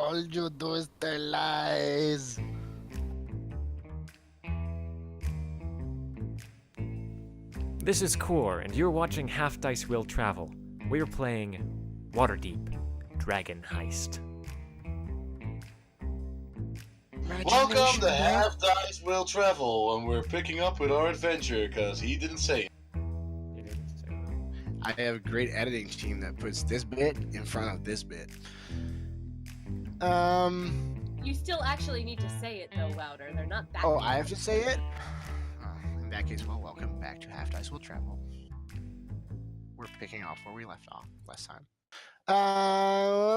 All you do is tell lies. This is Core, and you're watching Half Dice Will Travel. We're playing Waterdeep Dragon Heist. Welcome to Imagination, Half Dice Will Travel, and we're picking up with our adventure because he didn't say it. You didn't say that. I have a great editing team that puts this bit in front of this bit. You still actually need to say it though louder. They're not that. Oh, I have to say it? In that case, well, welcome back to Half Dice Will Travel. We're picking off where we left off last time.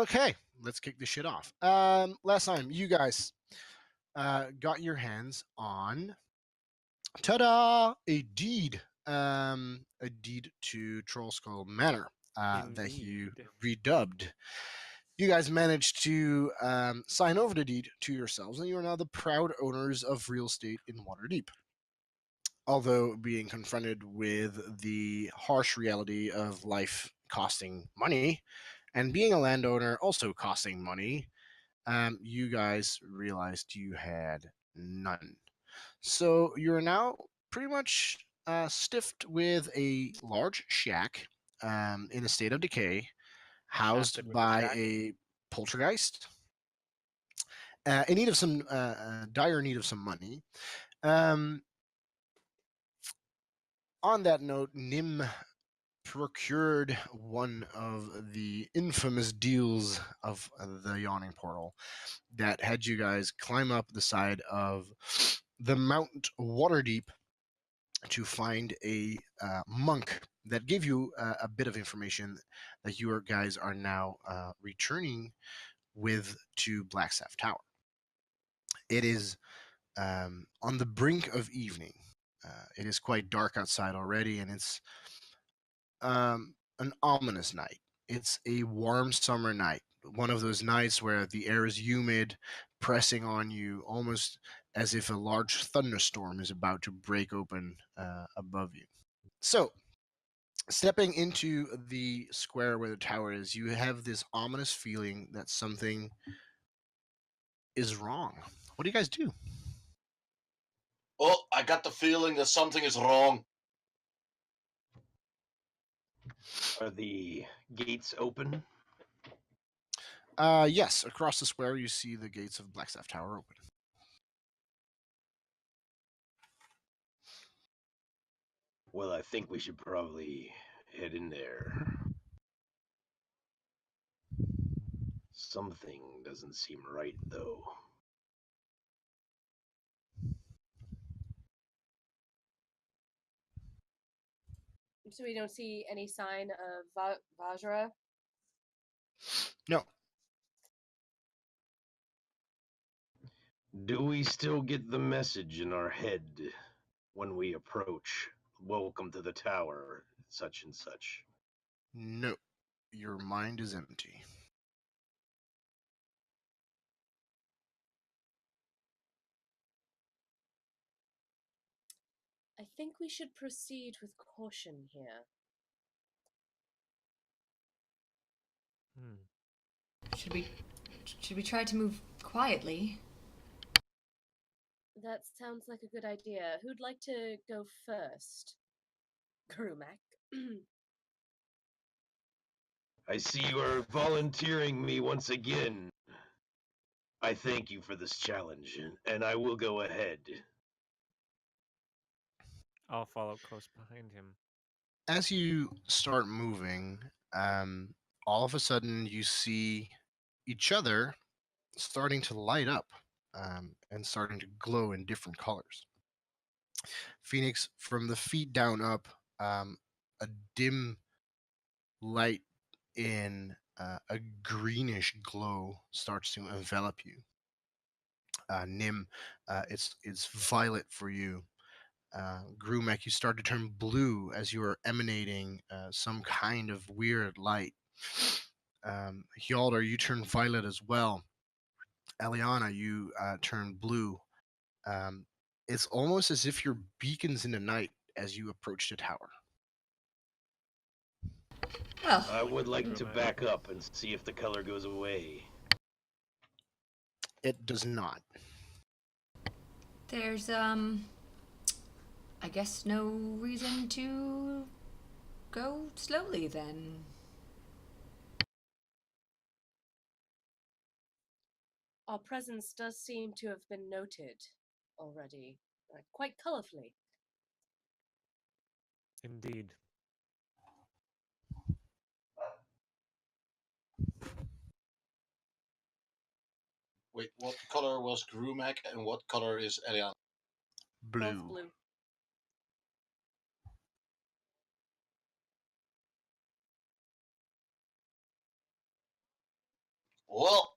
Okay, let's kick this shit off. Last time, you guys got your hands on, ta-da, a deed to Trollskull Manor that you redubbed. You guys managed to sign over the deed to yourselves, and you are now the proud owners of real estate in Waterdeep. Although being confronted with the harsh reality of life costing money, and being a landowner also costing money, you guys realized you had none. So you're now pretty much stiffed with a large shack in a state of decay, housed Shafted with a by shack. a poltergeist, in need of some dire need of some money. On that note, Nim procured one of the infamous deals of the Yawning Portal that had you guys climb up the side of the Mount Waterdeep to find a monk that gave you a bit of information that you guys are now returning with to Blackstaff Tower. It is on the brink of evening. It is quite dark outside already, and it's an ominous night. It's a warm summer night, one of those nights where the air is humid, pressing on you almost as if a large thunderstorm is about to break open above you. So, stepping into the square where the tower is, you have this ominous feeling that something is wrong. What do you guys do? Oh, I got the feeling that something is wrong. Are the gates open? Yes, across the square you see the gates of Blackstaff Tower open. Well, I think we should probably head in there. Something doesn't seem right, though. So we don't see any sign of Vajra. No. Do we still get the message in our head when we approach? Welcome to the tower, such and such. No. Your mind is empty. I think we should proceed with caution here. Should we try to move quietly? That sounds like a good idea. Who'd like to go first? Grumac. I see you are volunteering me once again. I thank you for this challenge, and I will go ahead. I'll follow close behind him. As you start moving, all of a sudden you see each other starting to light up and starting to glow in different colors. Phoenix, from the feet down up, a dim light in a greenish glow starts to envelop you. Nim, it's violet for you. Grumek, you start to turn blue as you are emanating some kind of weird light. Hjalder, you turn violet as well. Eliana, you turn blue. It's almost as if you're beacons in the night as you approach the tower. Well, I would like to back up and see if the color goes away. It does not. There's, I guess no reason to go slowly then. Our presence does seem to have been noted already, quite colourfully. Indeed. Wait, what color was Grumac and what color is Elian? Blue. Both blue. Well,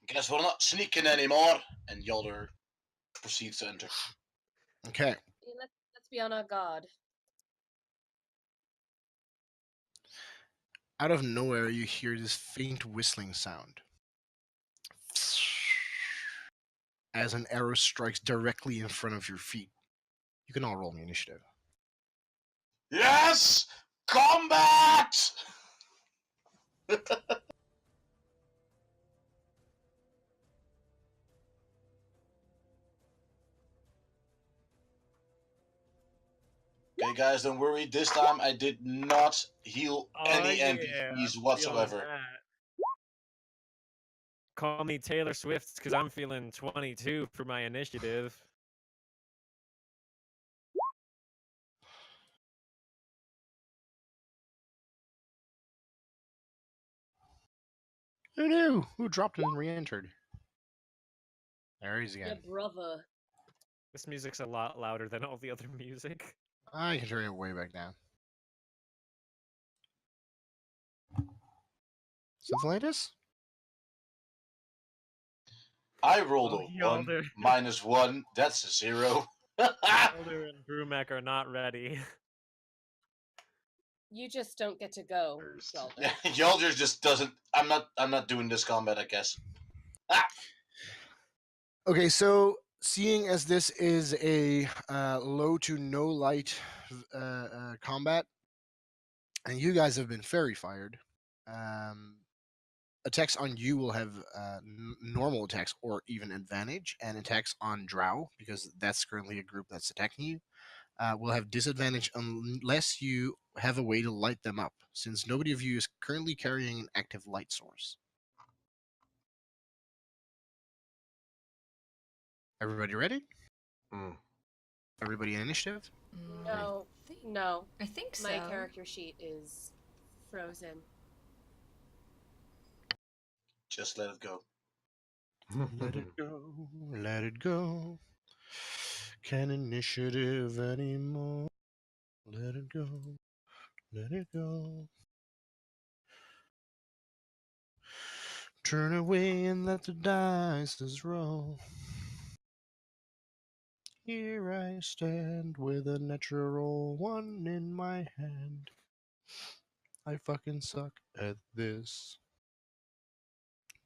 guess we're not sneaking anymore. And Yalder proceeds to enter. Okay. Yeah, let's be on our guard. Out of nowhere, you hear this faint whistling sound as an arrow strikes directly in front of your feet. You can all roll me initiative. Yes! Combat! Okay, guys, don't worry. This time I did not heal any NPCs whatsoever. Call me Taylor Swift because I'm feeling 22 for my initiative. Who knew? Who dropped and re-entered? There he's Your again. brother. This music's a lot louder than all the other music. I can turn it way back down. Something like this? I rolled Oh, a 1 Yalder. minus 1. That's a 0. Elder and Brumac are not ready. You just don't get to go, Yalder. Yeah, Yalder just doesn't. I'm not doing this combat, I guess. Okay, so seeing as this is a low to no light combat, and you guys have been fairy fired, attacks on you will have normal attacks or even advantage, and attacks on Drow, because that's currently a group that's attacking you, will have disadvantage unless you have a way to light them up, since nobody of you is currently carrying an active light source. Everybody ready? Mm. Everybody in initiative? No, no. I think so. My character sheet is frozen. Just let it go. Let it go, let it go. Can't initiative anymore. Let it go, let it go. Turn away and let the dice roll. Here I stand with a natural 1 in my hand. I fucking suck at this.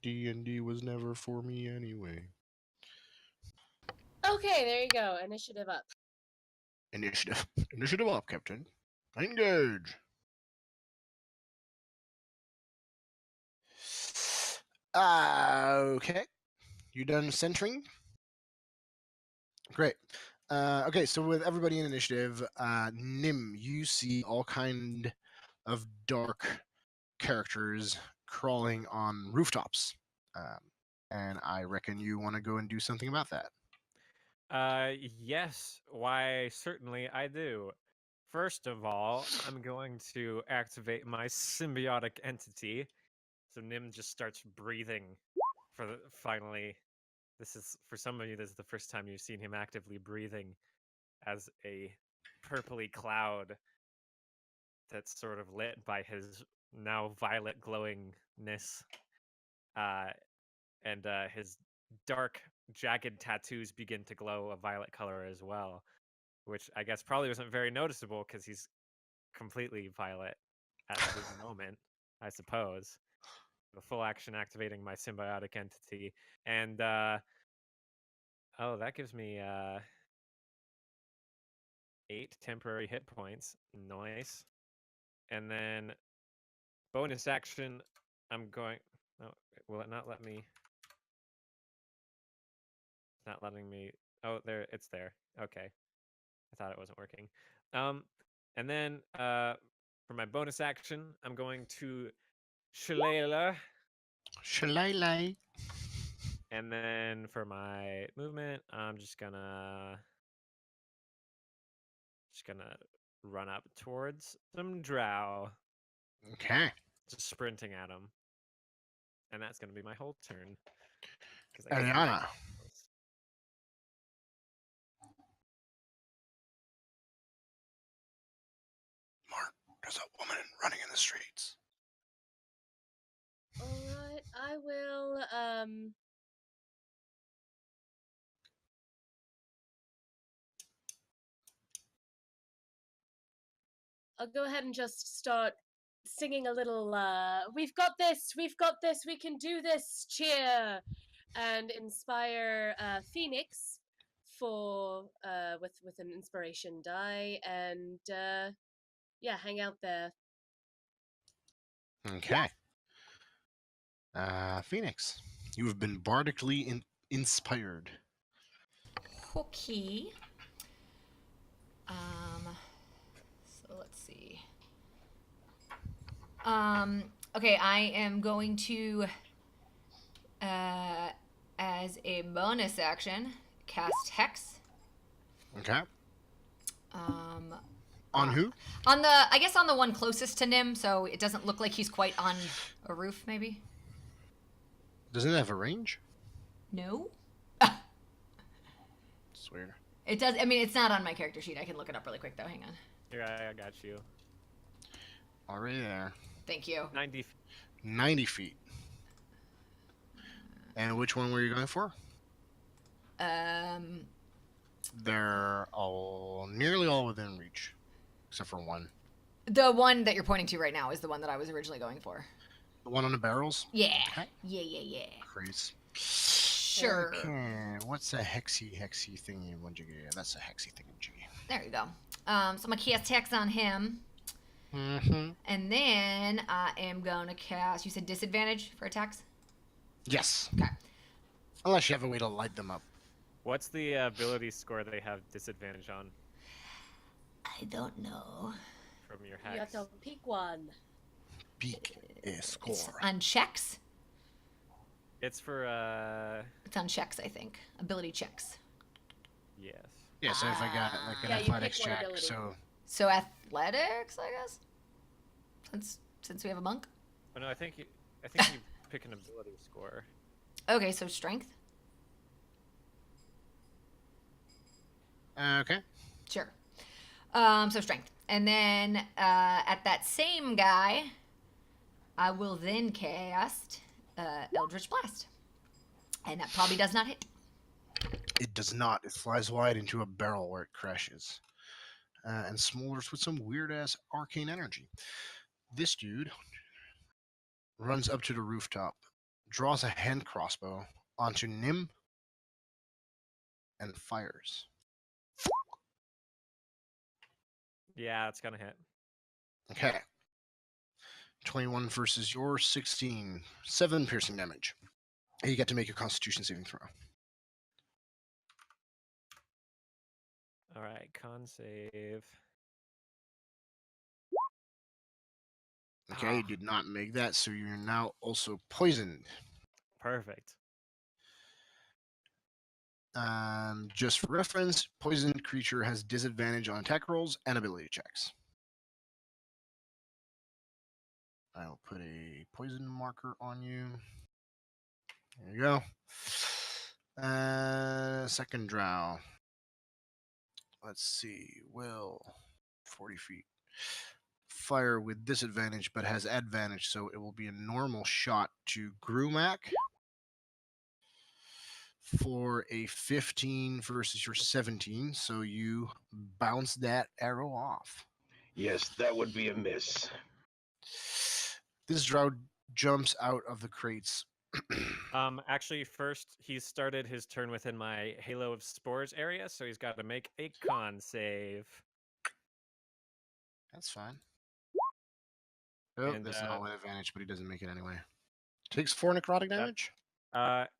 D&D was never for me anyway. Okay, there you go. Initiative up. Initiative. Initiative up, Captain. Engage. Okay. You done centering? Great. Okay, so with everybody in initiative, Nim, you see all kind of dark characters crawling on rooftops, and I reckon you want to go and do something about that. Yes. Why, certainly I do. First of all, I'm going to activate my symbiotic entity. So Nim just starts breathing finally. This is, for some of you, this is the first time you've seen him actively breathing as a purpley cloud that's sort of lit by his now violet glowingness. And his dark, jagged tattoos begin to glow a violet color as well, which I guess probably wasn't very noticeable because he's completely violet at the moment, I suppose. The full action activating my symbiotic entity, and oh, that gives me 8 temporary hit points. Nice. And then bonus action, I'm going. Oh, will it not let me? not letting me. Oh, there, it's there. Okay, I thought it wasn't working. And then for my bonus action, I'm going to Shillelagh. Shillelagh. And then for my movement, I'm just gonna run up towards some drow, Okay. just sprinting at them, and that's gonna be my whole turn. 'Cause I get to do Eliana. something else. Mark, there's a woman running in the streets. All right, I will. I'll go ahead and just start singing a little. We've got this. We've got this. We can do this. Cheer, and inspire Phoenix for with an inspiration die, and yeah, hang out there. Okay. Phoenix, you have been bardically inspired. Okay. So let's see. Okay, I am going to, as a bonus action, cast Hex. Okay. Um, On who? on the, I guess on the one closest to Nim, so it doesn't look like he's quite on a roof, maybe? Doesn't it have a range? No? It's weird. It does, I mean, it's not on my character sheet. I can look it up really quick, though. Hang on. Here, I got you. Already there. Thank you. 90. 90 feet. And which one were you going for? They're all nearly all within reach, except for one. The one that you're pointing to right now is the one that I was originally going for. The one on the barrels? Yeah. Okay. Yeah. Crazy. Sure. Okay. What's a hexy thingy? Yeah, that's a hexy thingy. There you go. So I'm gonna cast Hex on him. Mm-hmm. And then I am gonna cast, you said disadvantage for attacks? Yes. Okay. Unless you have a way to light them up. What's the ability score they have disadvantage on I don't know. from your You have hacks? to pick one. Peak is score. It's on checks? It's for It's on checks, I think. Ability checks. yes. Yeah, so if I got like an Yeah, you athletics pick one check, ability. So athletics, I guess? Since we have a monk? Oh no, I think you pick an ability score. Okay, so strength? okay. Sure. So strength. And then at that same guy, I will then cast Eldritch Blast. And that probably does not hit. It does not. It flies wide into a barrel where it crashes. And smolders with some weird ass arcane energy. This dude runs up to the rooftop, draws a hand crossbow onto Nim, and fires. Yeah, it's gonna hit. Okay. 21 versus your 16. 7 piercing damage. And you get to make a constitution saving throw. All right, con save. Okay, you did not make that, so you're now also poisoned. Perfect. Just for reference, poisoned creature has disadvantage on attack rolls and ability checks. I will put a poison marker on you. There you go. Second drow. Let's see. Will 40 feet. Fire with disadvantage, but has advantage, so it will be a normal shot to Grumac for a 15 versus your 17. So you bounce that arrow off. Yes, that would be a miss. This drow jumps out of the crates. Actually, first he started his turn within my Halo of Spores area, so he's got to make a con save. That's fine. Oh, And, that's not with advantage, but he doesn't make it anyway. Takes 4 necrotic damage?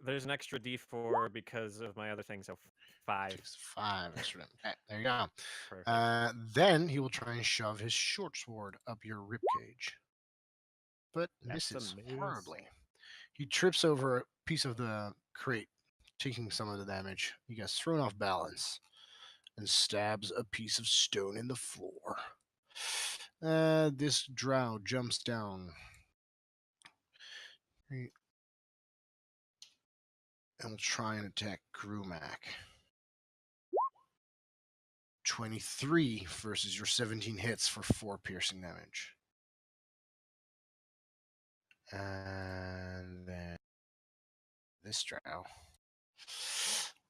There's an extra D4 because of my other thing, so 5. Takes 5 extra. Okay, there you go. Perfect. Then he will try and shove his short sword up your ribcage, but That's a misses miss. horribly. He trips over a piece of the crate, taking some of the damage. He gets thrown off balance and stabs a piece of stone in the floor. This drow jumps down and will try and attack Grumac. 23 versus your 17 hits for 4 piercing damage. And then this drow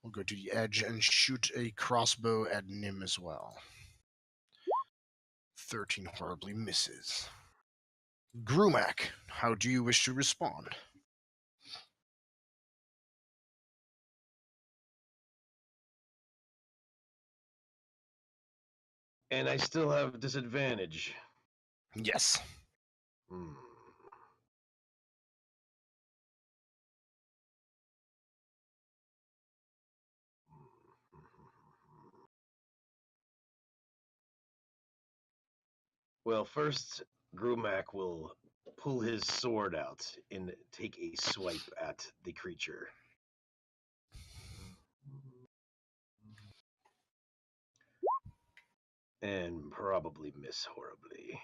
will go to the edge and shoot a crossbow at Nim as well. 13 horribly misses. Grumac, how do you wish to respond? And I still have disadvantage. Yes. Hmm. Well, first, Grumac will pull his sword out and take a swipe at the creature. And probably miss horribly.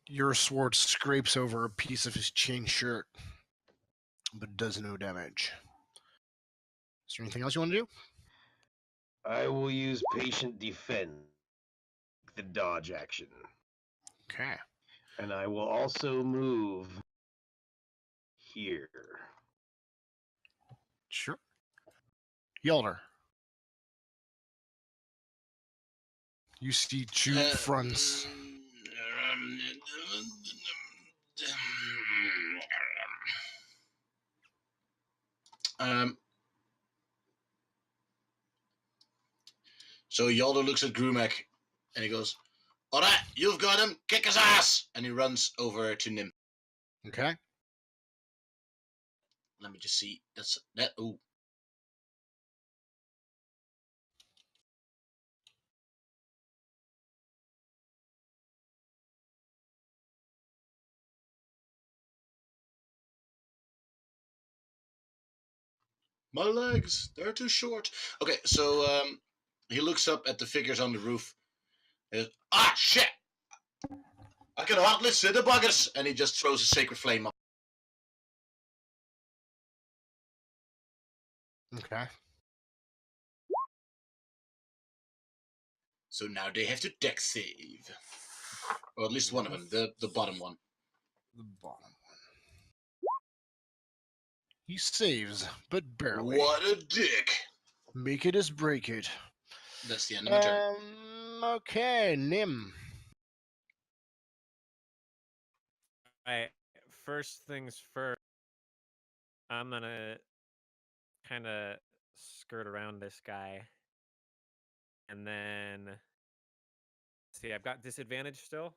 Your sword scrapes over a piece of his chain shirt, but does no damage. Is there anything else you want to do? I will use patient defense, the dodge action. Okay. And I will also move here. Sure. Yelder. You see two fronts. So Yalder looks at Grumac and he goes, "All right, you've got him. Kick his ass!" And he runs over to Nim. Okay. Let me just see. That's that. Ooh. My legs, they're too short. Okay, so he looks up at the figures on the roof. He goes, "Ah, shit! I can hardly see the buggers!" And he just throws a sacred flame up. Okay. So now they have to deck save. Or at least one of them, the bottom one. The bottom one. He saves, but barely. What a dick! Make it as break it. That's the end of my turn. Okay, Nim. Alright, first things first, I'm gonna kind of skirt around this guy. And then, see, I've got disadvantage still?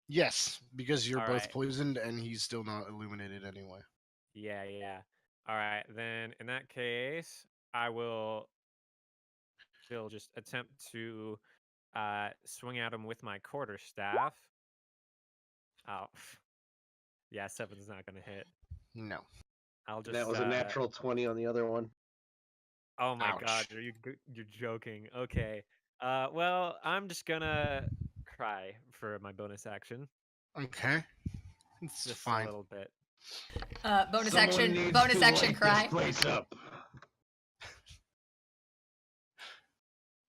Yes, because you're both Alright. poisoned and he's still not illuminated anyway. Yeah. Alright, then in that case, I will still just attempt to swing at him with my quarterstaff. Oh, yeah, 7's not gonna hit. No. I'll just. That was a natural 20 on the other one. Oh my god, Ouch. you're joking. Okay. Well, I'm just gonna cry for my bonus action. Okay. It's Just fine. a little bit. Bonus Someone action. needs Bonus to action. light Cry. this place up.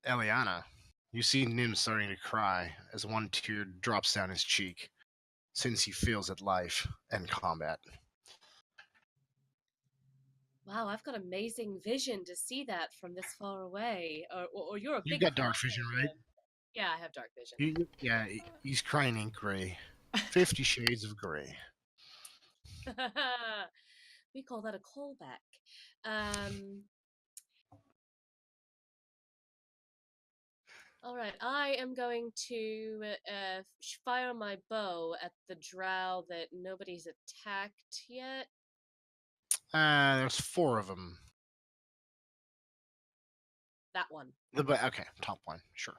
Eliana, you see Nim starting to cry as one tear drops down his cheek, since he feels at life and combat. Wow, I've got amazing vision to see that from this far away. Or you're a You big got dark cry, vision, right? Nim. Yeah, I have dark vision. He's crying in gray. 50 Shades of Gray. We call that a callback. All right, I am going to fire my bow at the drow that nobody's attacked yet. There's 4 of them. That one. Okay, top one, sure.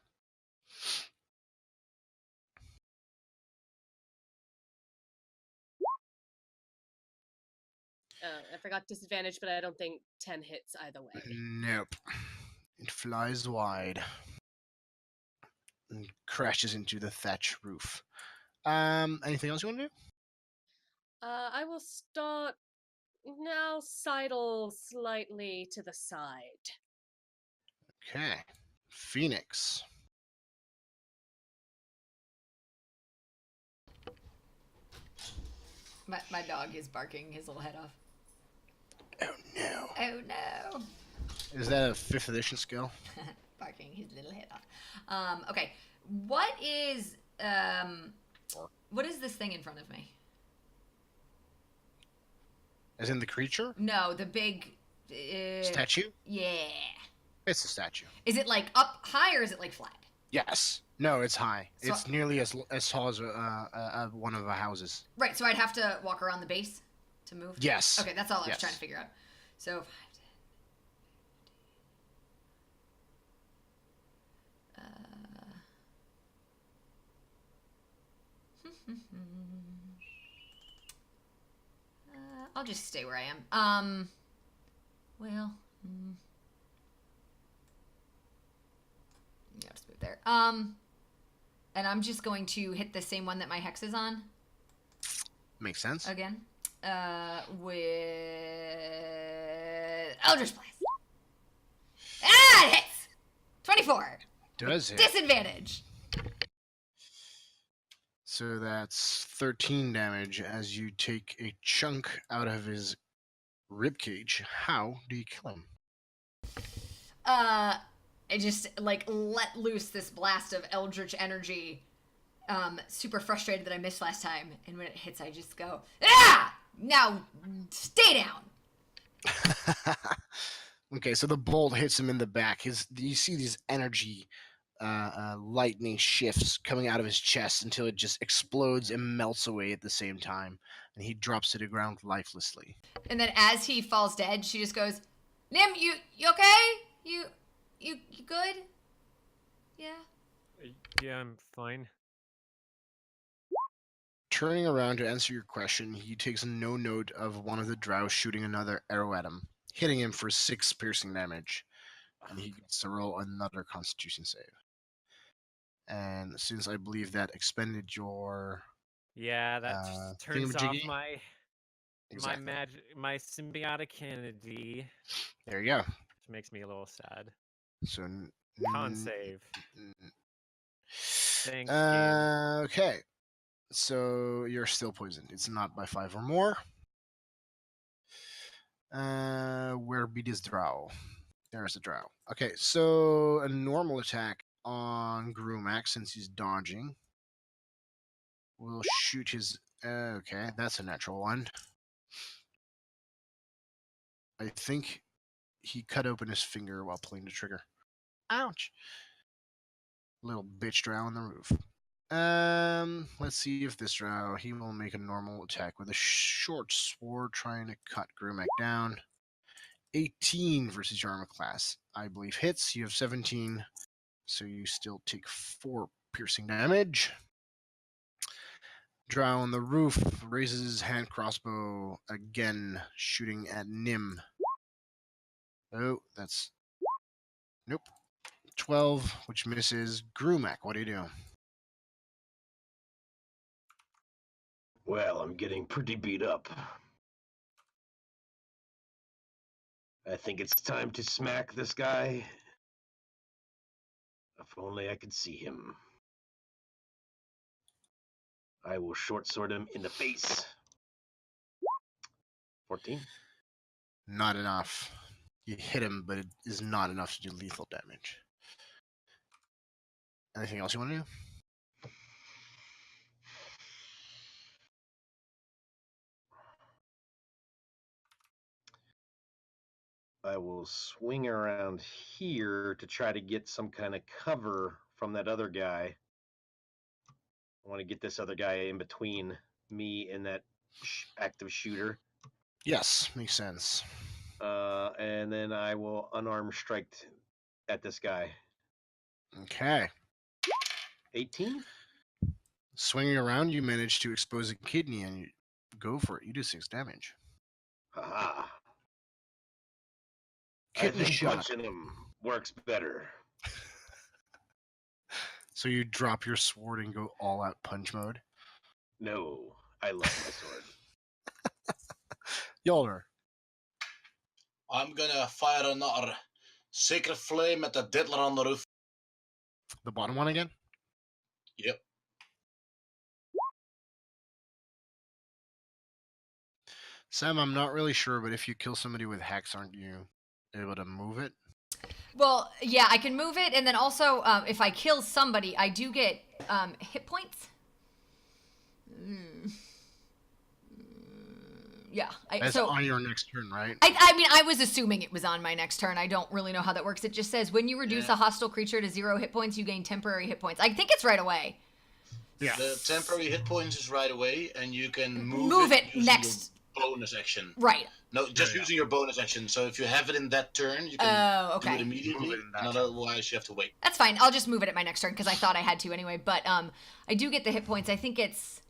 I forgot disadvantage, but I don't think 10 hits either way. Nope. It flies wide and crashes into the thatch roof. Anything else you want to do? I will start now, sidle slightly to the side. Okay. Phoenix. My dog is barking his little head off. Oh no. Oh no. Is that a 5th edition skill? Barking his little head off. Okay. What is this thing in front of me? As in the creature? No, the big Statue? Yeah. It's a statue. Is it like up high or is it like flat? Yes. No, it's high. So- it's nearly as tall as one of the houses. Right, so I'd have to walk around the base to move? Yes. Okay, that's all I was Yes. trying to figure out. So 5, 10. I'll just stay where I am. Well, yeah, just move there. And I'm just going to hit the same one that my hex is on Makes sense. again. With Eldritch Blast. Ah, it hits! 24. Does it? Disadvantage. So that's 13 damage as you take a chunk out of his ribcage. How do you kill him? I just like let loose this blast of eldritch energy. Super frustrated that I missed last time, and when it hits, I just go, ah! Now stay down. Okay, so the bolt hits him in the back. You see these energy lightning shifts coming out of his chest until it just explodes and melts away at the same time, and he drops to the ground lifelessly. And then as he falls dead, she just goes, Nim, you okay? You good? Yeah. Yeah, I'm fine. Turning around to answer your question, he takes no note of one of the drow shooting another arrow at him, hitting him for 6 piercing damage, and he gets to roll another Constitution save. And since I believe that expended your Yeah, that just turns off thingamajiggy? my Exactly. my symbiotic entity, There you go. which makes me a little sad. So Con save. Thanks, game. Okay. So you're still poisoned. It's not by 5 or more. Where be this drow? There's a drow. Okay, so a normal attack on Grumac since he's dodging. We'll shoot his. Okay, that's a natural one. I think he cut open his finger while pulling the trigger. Ouch! Little bitch drow on the roof. Let's see if this drow, he will make a normal attack with a short sword trying to cut Grumac down. 18 versus your armor class, I believe hits. You have 17, so you still take 4 piercing damage. Drow on the roof raises his hand crossbow again, shooting at Nim. Oh, that's... Nope. 12, which misses. Grumac, what do you do? Well, I'm getting pretty beat up. I think it's time to smack this guy. If only I could see him. I will short sword him in the face. 14. Not enough. You hit him, but it is not enough to do lethal damage. Anything else you want to do? I will swing around here to try to get some kind of cover from that other guy. I want to get this other guy in between me and that active shooter. Yes, makes sense. And then I will unarmed strike at this guy. Okay. 18? Swinging around, you manage to expose a kidney and you go for it. You do 6 damage. Haha. I Kitten think shot. punching him works better. So you drop your sword and go all out punch mode. No, I love my sword. Yolder. I'm gonna fire another sacred flame at the diddler on the roof. The bottom one again? Yep. Sam, I'm not really sure, but if you kill somebody with hex, aren't you able to move it? Well, yeah, I can move it, and then also, if I kill somebody, I do get hit points. Yeah. That's on your next turn, right? I mean, I was assuming it was on my next turn. I don't really know how that works. It just says, when you reduce a hostile creature to 0 hit points, you gain temporary hit points. I think it's right away. Yeah. The temporary hit points is right away, and you can Move it using next. your bonus action. Right. No, just using your bonus action. So if you have it in that turn, you can do it immediately, Move it in that and turn. otherwise you have to wait. That's fine. I'll just move it at my next turn, because I thought I had to anyway. But I do get the hit points. I think it's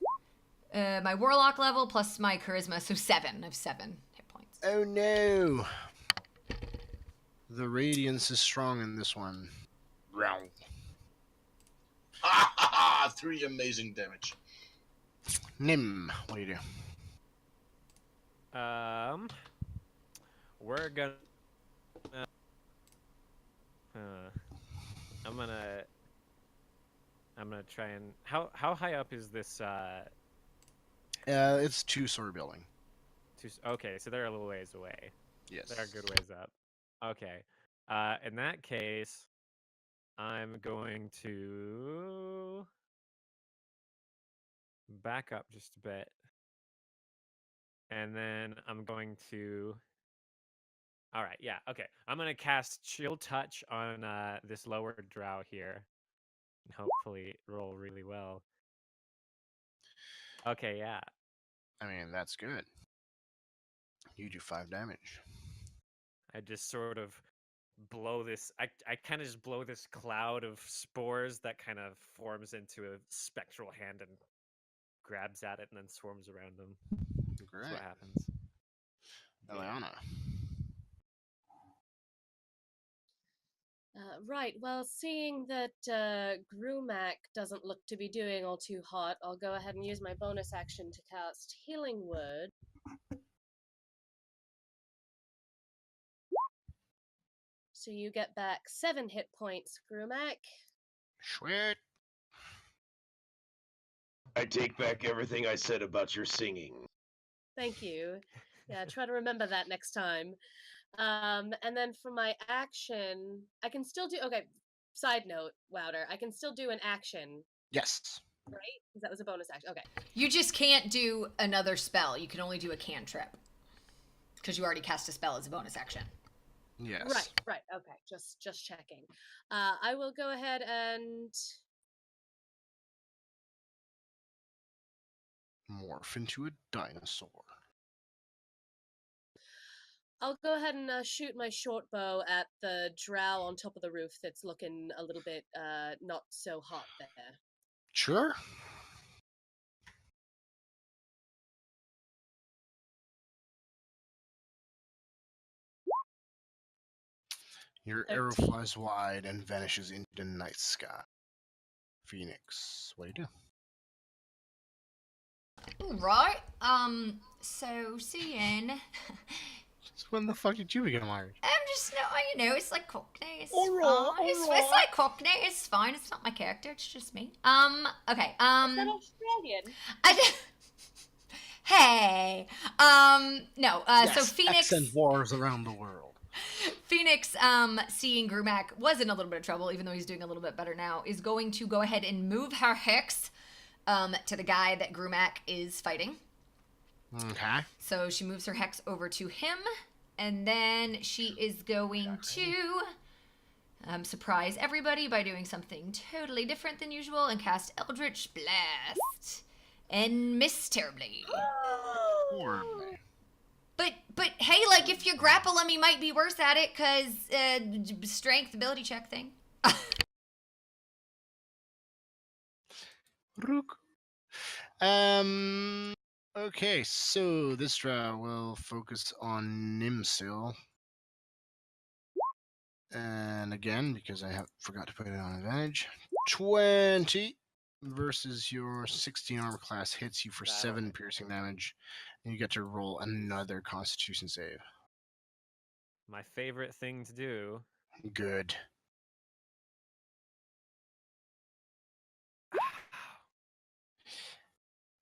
my warlock level plus my charisma, so 7. I have 7 hit points. Oh no! The radiance is strong in this one. Row. 3 amazing damage. Nim, what do you do? We're gonna. I'm gonna try and how high up is this? It's 2-story building. Okay, so they're a little ways away. Yes. They're a good ways up. Okay. In that case, I'm going to back up just a bit. And then I'm going to... Alright, yeah, okay. I'm going to cast Chill Touch on this lower drow here. And hopefully roll really well. Okay, yeah. I mean, that's good. You do 5 damage. I just sort of blow this... I kind of just blow this cloud of spores that kind of forms into a spectral hand and grabs at it and then swarms around them. Great. That's what happens. Eliana. Right, well, seeing that Grumac doesn't look to be doing all too hot, I'll go ahead and use my bonus action to cast Healing Word. So you get back 7 hit points, Grumac. Sweet. I take back everything I said about your singing. Thank you. Yeah, try to remember that next time. And then for my action, I can still do... Okay, side note, Wouter, I can still do an action, Yes. right? Because that was a bonus action. Okay. You just can't do another spell. You can only do a cantrip. Because you already cast a spell as a bonus action. Yes. Right. Okay, just checking. I will go ahead and... Morph into a dinosaur. I'll go ahead and shoot my short bow at the drow on top of the roof that's looking a little bit not so hot there. Sure. Your arrow 13. flies wide and vanishes into the night sky. Phoenix, what do you do? Right. So seeing... When the fuck did you become Irish? I'm just, it's like Cockney. It's Alright, fine. It's like Cockney. It's fine. It's not my character. It's just me. Okay. Is that Australian? Hey. No. Yes, So Phoenix. accent wars around the world. Phoenix, seeing Grumac was in a little bit of trouble, even though he's doing a little bit better now, is going to go ahead and move her hex to the guy that Grumac is fighting. Okay. So she moves her hex over to him, and then she is going to surprise everybody by doing something totally different than usual and cast Eldritch Blast. And miss terribly. Horribly. But hey, like if you grapple him, he might be worse at it because strength ability check thing. Rook. Okay, so this draw will focus on Nimsil. And again, because I forgot to put it on advantage, 20 versus your 16 armor class hits you for That'll 7 hit. piercing damage, and you get to roll another Constitution save. My favorite thing to do. Good.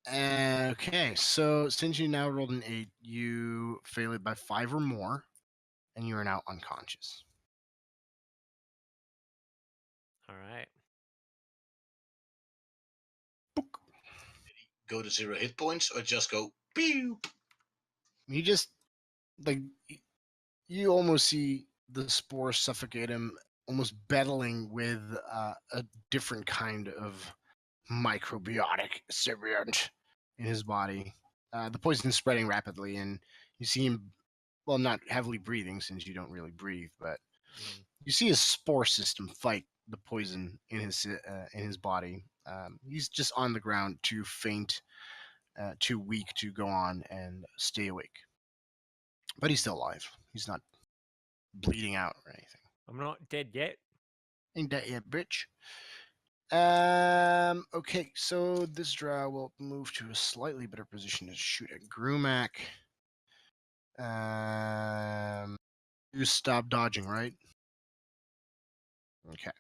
Okay, so since you now rolled an 8, you fail it by 5 or more, and you are now unconscious. All right. Book. Go to 0 hit points or just go pew? You just, like, you almost see the spore suffocate him, almost battling with a different kind of microbiotic symbiote in his body. The poison is spreading rapidly, and you see him, well, not heavily breathing since you don't really breathe, but you see his spore system fight the poison in his body. He's just on the ground, too faint, too weak to go on and stay awake. But he's still alive. He's not bleeding out or anything. I'm not dead yet. Ain't that yet, bitch? Okay, so this draw will move to a slightly better position to shoot at Grumac. You stop dodging, right? Okay.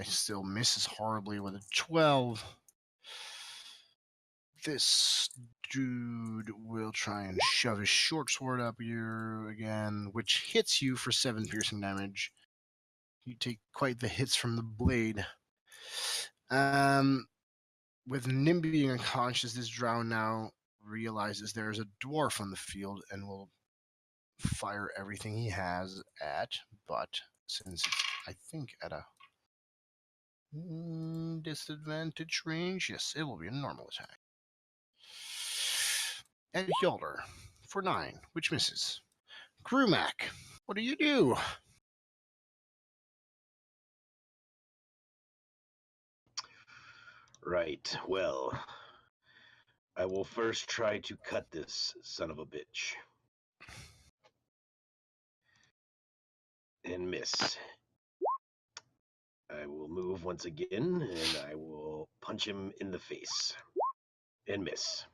Still misses horribly with a 12. This dude will try and shove his short sword up you again, which hits you for 7 piercing damage. You take quite the hits from the blade. With Nim being unconscious, this drow now realizes there is a dwarf on the field and will fire everything he has at, but since it's, I think, at a disadvantage range, yes, it will be a normal attack. At Hjalder for 9, which misses. Grumac, what do you do? Right, well, I will first try to cut this son of a bitch. And miss. I will move once again, and I will punch him in the face. And miss.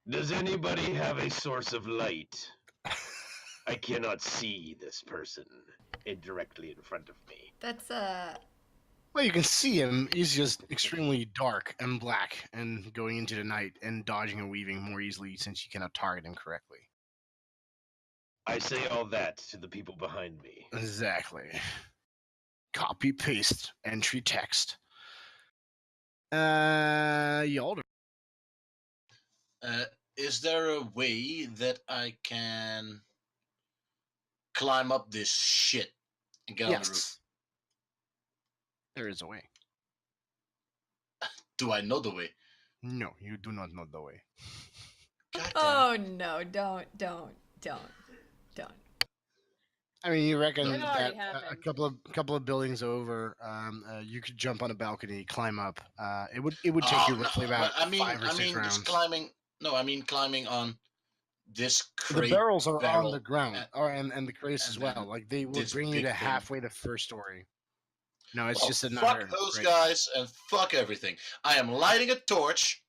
Does anybody have a source of light? I cannot see this person directly in front of me. That's Well, you can see him. He's just extremely dark and black and going into the night and dodging and weaving more easily since you cannot target him correctly. I say all that to the people behind me. Exactly. Copy paste entry text. Yalder. Is there a way that I can climb up this shit and get on the roof? Yes. There is a way. Do I know the way? No, you do not know the way. God damn. oh no, don't. I mean, you reckon It that already a happened. couple of buildings over, you could jump on a balcony, climb up. It would take you Oh, no, roughly about but 5 or 6 just rounds. climbing. No, I mean climbing on this The crate barrels are on barrel the ground, and- and the crates as and well. then Like they would this bring you big to thing. halfway the first story. No, it's Well, just fuck another. those crate. guys and fuck everything. I am lighting a torch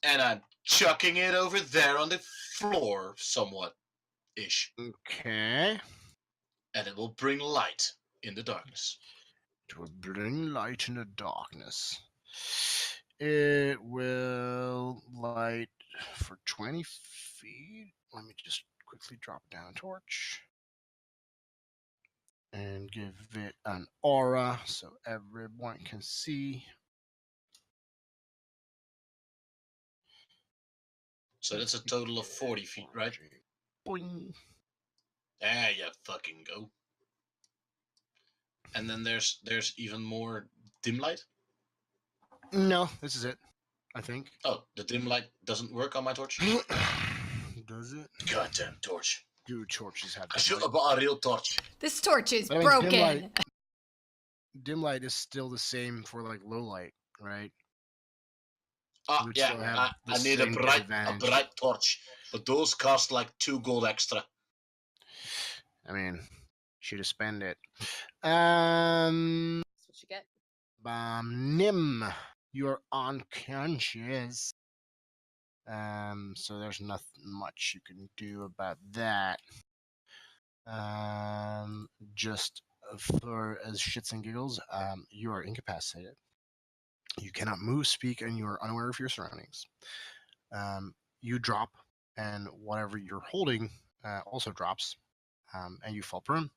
and I'm chucking it over there on the floor, somewhat ish, Okay. and it will bring light in the darkness. To bring light in the darkness. It will light for 20 feet. Let me just quickly drop down a torch. And give it an aura so everyone can see. So that's a total of 40 feet, right? Boing. There you fucking go. And then there's even more dim light. No, this is it. I think. Oh, the dim light doesn't work on my torch? Does it? Goddamn torch. Dude, torches have I dim should light. have bought a real torch. This torch is But I mean, broken. Dim light is still the same for like low light, right? Ah, You would yeah, still have the I need a same bright disadvantage. torch. But those cost like 2 gold extra. I mean, should have spent it. That's what you get. Nim, you're unconscious. So there's nothing much you can do about that. Just for as shits and giggles, you are incapacitated. You cannot move, speak, and you are unaware of your surroundings. You drop, and whatever you're holding also drops, and you fall prone.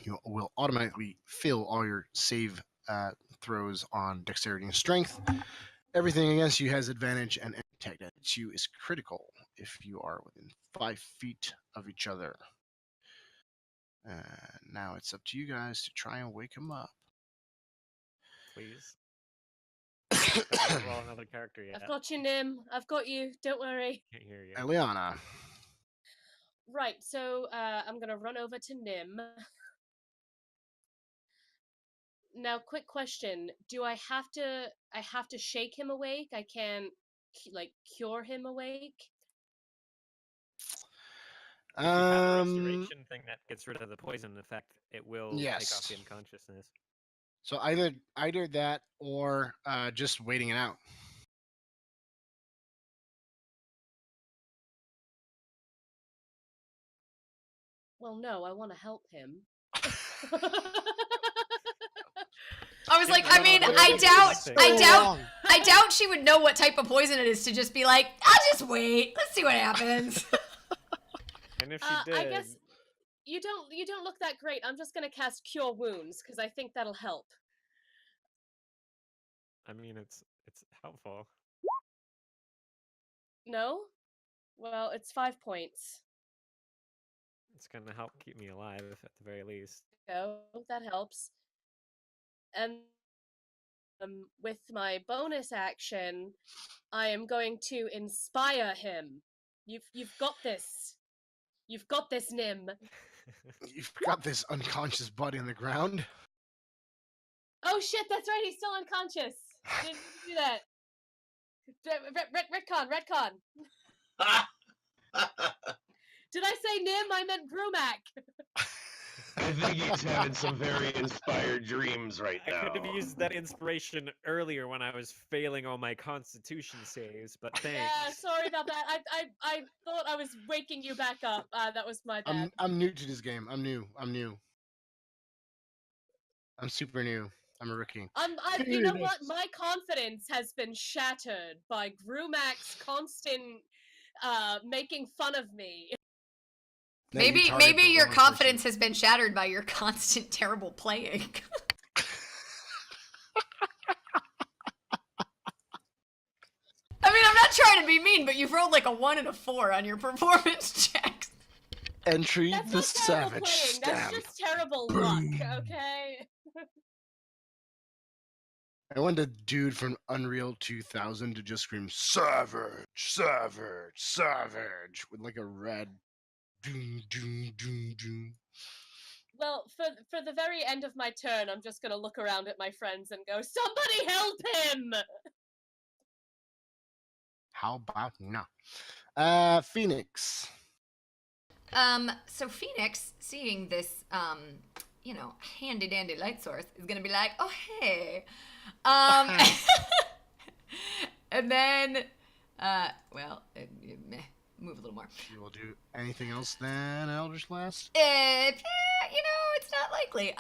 You will automatically fill all your save throws on dexterity and strength. Everything against you has advantage, and attack against you is critical if you are within 5 feet of each other. Now it's up to you guys to try and wake him up. Please. I don't roll another character yet. I've got you, Nim. I've got you. Don't worry. Can't hear you. Eliana. Right, so I'm gonna run over to Nim. Now, quick question: do I have to? I have to shake him awake. I can't like cure him awake. If you have a restoration thing that gets rid of the poison effect, it will take off Yes. the unconsciousness. So either that or just waiting it out. Well, no, I want to help him. I was like, Didn't I mean, know I that doubt, was I doubt she would know what type of poison it is to just be like, I'll just wait. Let's see what happens. And if she did, I guess you don't look that great. I'm just gonna cast Cure Wounds because I think that'll help. I mean, it's helpful. No? Well, it's 5 points. It's gonna help keep me alive at the very least. So that helps. And with my bonus action, I am going to inspire him. You've got this. You've got this, Nim. You've got this unconscious body on the ground. Oh shit, that's right, he's still unconscious. Didn't do that. Retcon. Did I say Nim? I meant Grumac. I think he's having some very inspired dreams right I now. could have used that inspiration earlier when I was failing all my Constitution saves, but thanks. Yeah, sorry about that. I thought I was waking you back up. That was my bad. I'm new to this game. I'm new. I'm super new. I'm a rookie. You know what? My confidence has been shattered by Grumac's constant making fun of me. Now you Maybe target the your wrong confidence person. has been shattered by your constant terrible playing. I mean, I'm not trying to be mean, but you've rolled like a 1 and a 4 on your performance checks. Entry That's the not terrible Savage playing. Stamp. That's just terrible luck, okay? I want a dude from Unreal 2000 to just scream "Savage, Savage, Savage" with like a red doom, doom, doom, doom. Well, for the very end of my turn, I'm just gonna look around at my friends and go, "Somebody help him!" How about now? Phoenix. So Phoenix, seeing this, handy dandy light source, is gonna be like, oh hey, and then, move a little more. She will do anything else than Eldritch Blast. It's not likely.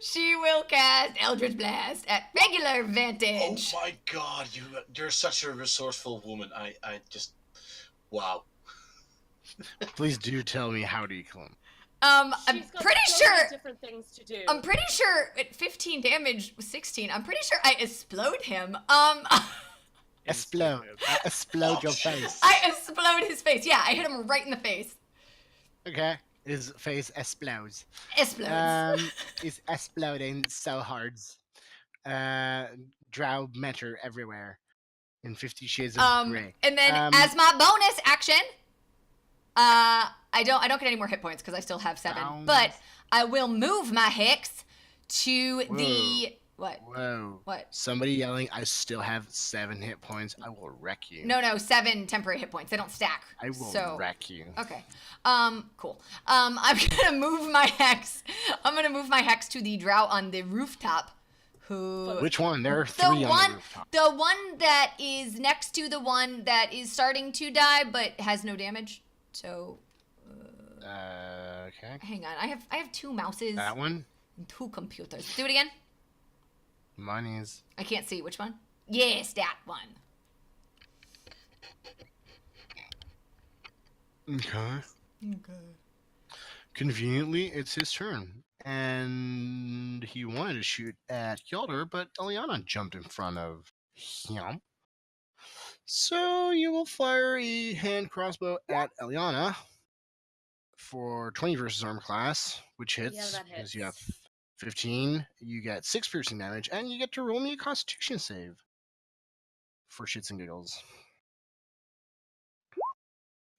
She will cast Eldritch Blast at regular Oh vantage. my god, you're such a resourceful woman. I just wow. Please do tell me how do you kill him. I'm She's got pretty so many sure. different things to do. I'm pretty sure at 15 damage with 16. I'm pretty sure I explode him. Explode. Explode your shit. face. I explode his face. Yeah, I hit him right in the face. Okay. His face explodes. Explodes. It's exploding so hard. drow matter everywhere in 50 Shades of Grey. And then as my bonus action, I don't get any more hit points because I still have 7. Bounce. But I will move my hex to the what? Whoa. What? Somebody yelling, I still have 7 hit points. I will wreck you. No, 7 temporary hit points. They don't stack. I will wreck you. Okay. Cool. I'm gonna move my hex. I'm gonna move my hex to the drow on the rooftop. Which one? There are 3 on the rooftop. The one that is next to the one that is starting to die but has no damage. So. Okay. Hang on. I have 2 mouses. That one? And 2 computers. Do it again. Monies. I can't see which one. Yes, that one. Okay. Conveniently, it's his turn. And he wanted to shoot at Yalder, but Eliana jumped in front of him. So you will fire a hand crossbow at Eliana for 20 versus armor class, which hits. Yeah, that Because you have hits. 15. You get 6 piercing damage, and you get to roll me a Constitution save for shits and giggles.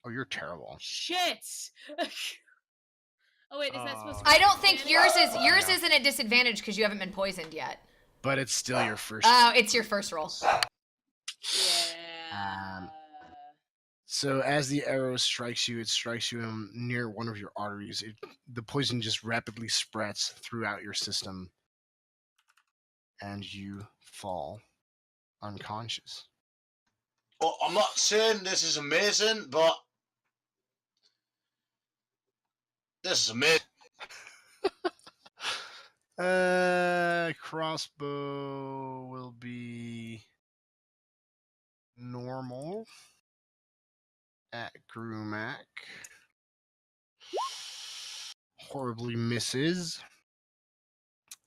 Oh, you're terrible. Shit! Oh wait, is that supposed to be I don't think yours Yeah. isn't at disadvantage because you haven't been poisoned yet. But it's still your first. Oh, it's your first roll. Yeah. So as the arrow strikes you, it strikes you near one of your arteries. The poison just rapidly spreads throughout your system, and you fall unconscious. Well, I'm not saying this is amazing, but this is amazing. Crossbow will be normal at Grumac. Horribly misses.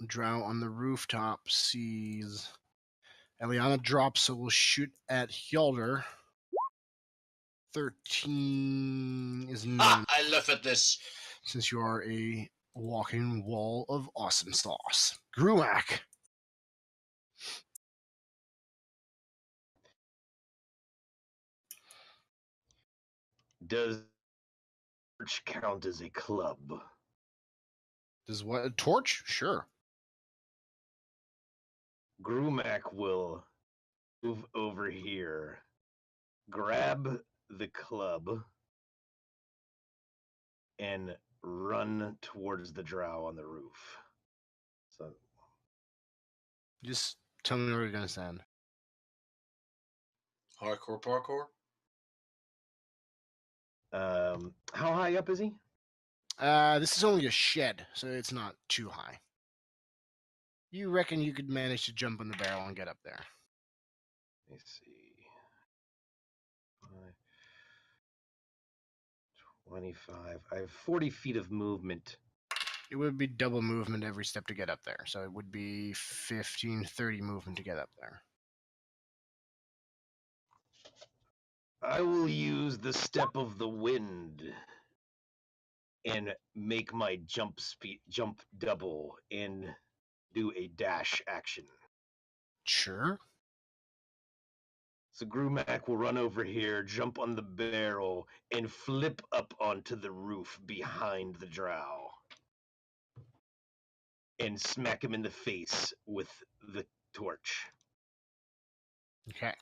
Drow on the rooftop sees Eliana drops, so we'll shoot at Hjalder. 13 is none, I laugh at this. since you are a walking wall of awesome sauce. Grumac. Does torch count as a club? Does what? A torch? Sure. Grumac will move over here, grab the club, and run towards the drow on the roof. So Just tell me where you're gonna stand. Hardcore parkour. how high up is he? This is only a shed, so it's not too high. You reckon you could manage to jump on the barrel and get up there? Let me see. 25. I have 40 feet of movement. It would be double movement every step to get up there, so it would be 15, 30 movement to get up there. I will use the step of the wind and make my jump double and do a dash action. Sure. So Grumac will run over here, jump on the barrel, and flip up onto the roof behind the drow. And smack him in the face with the torch. Okay.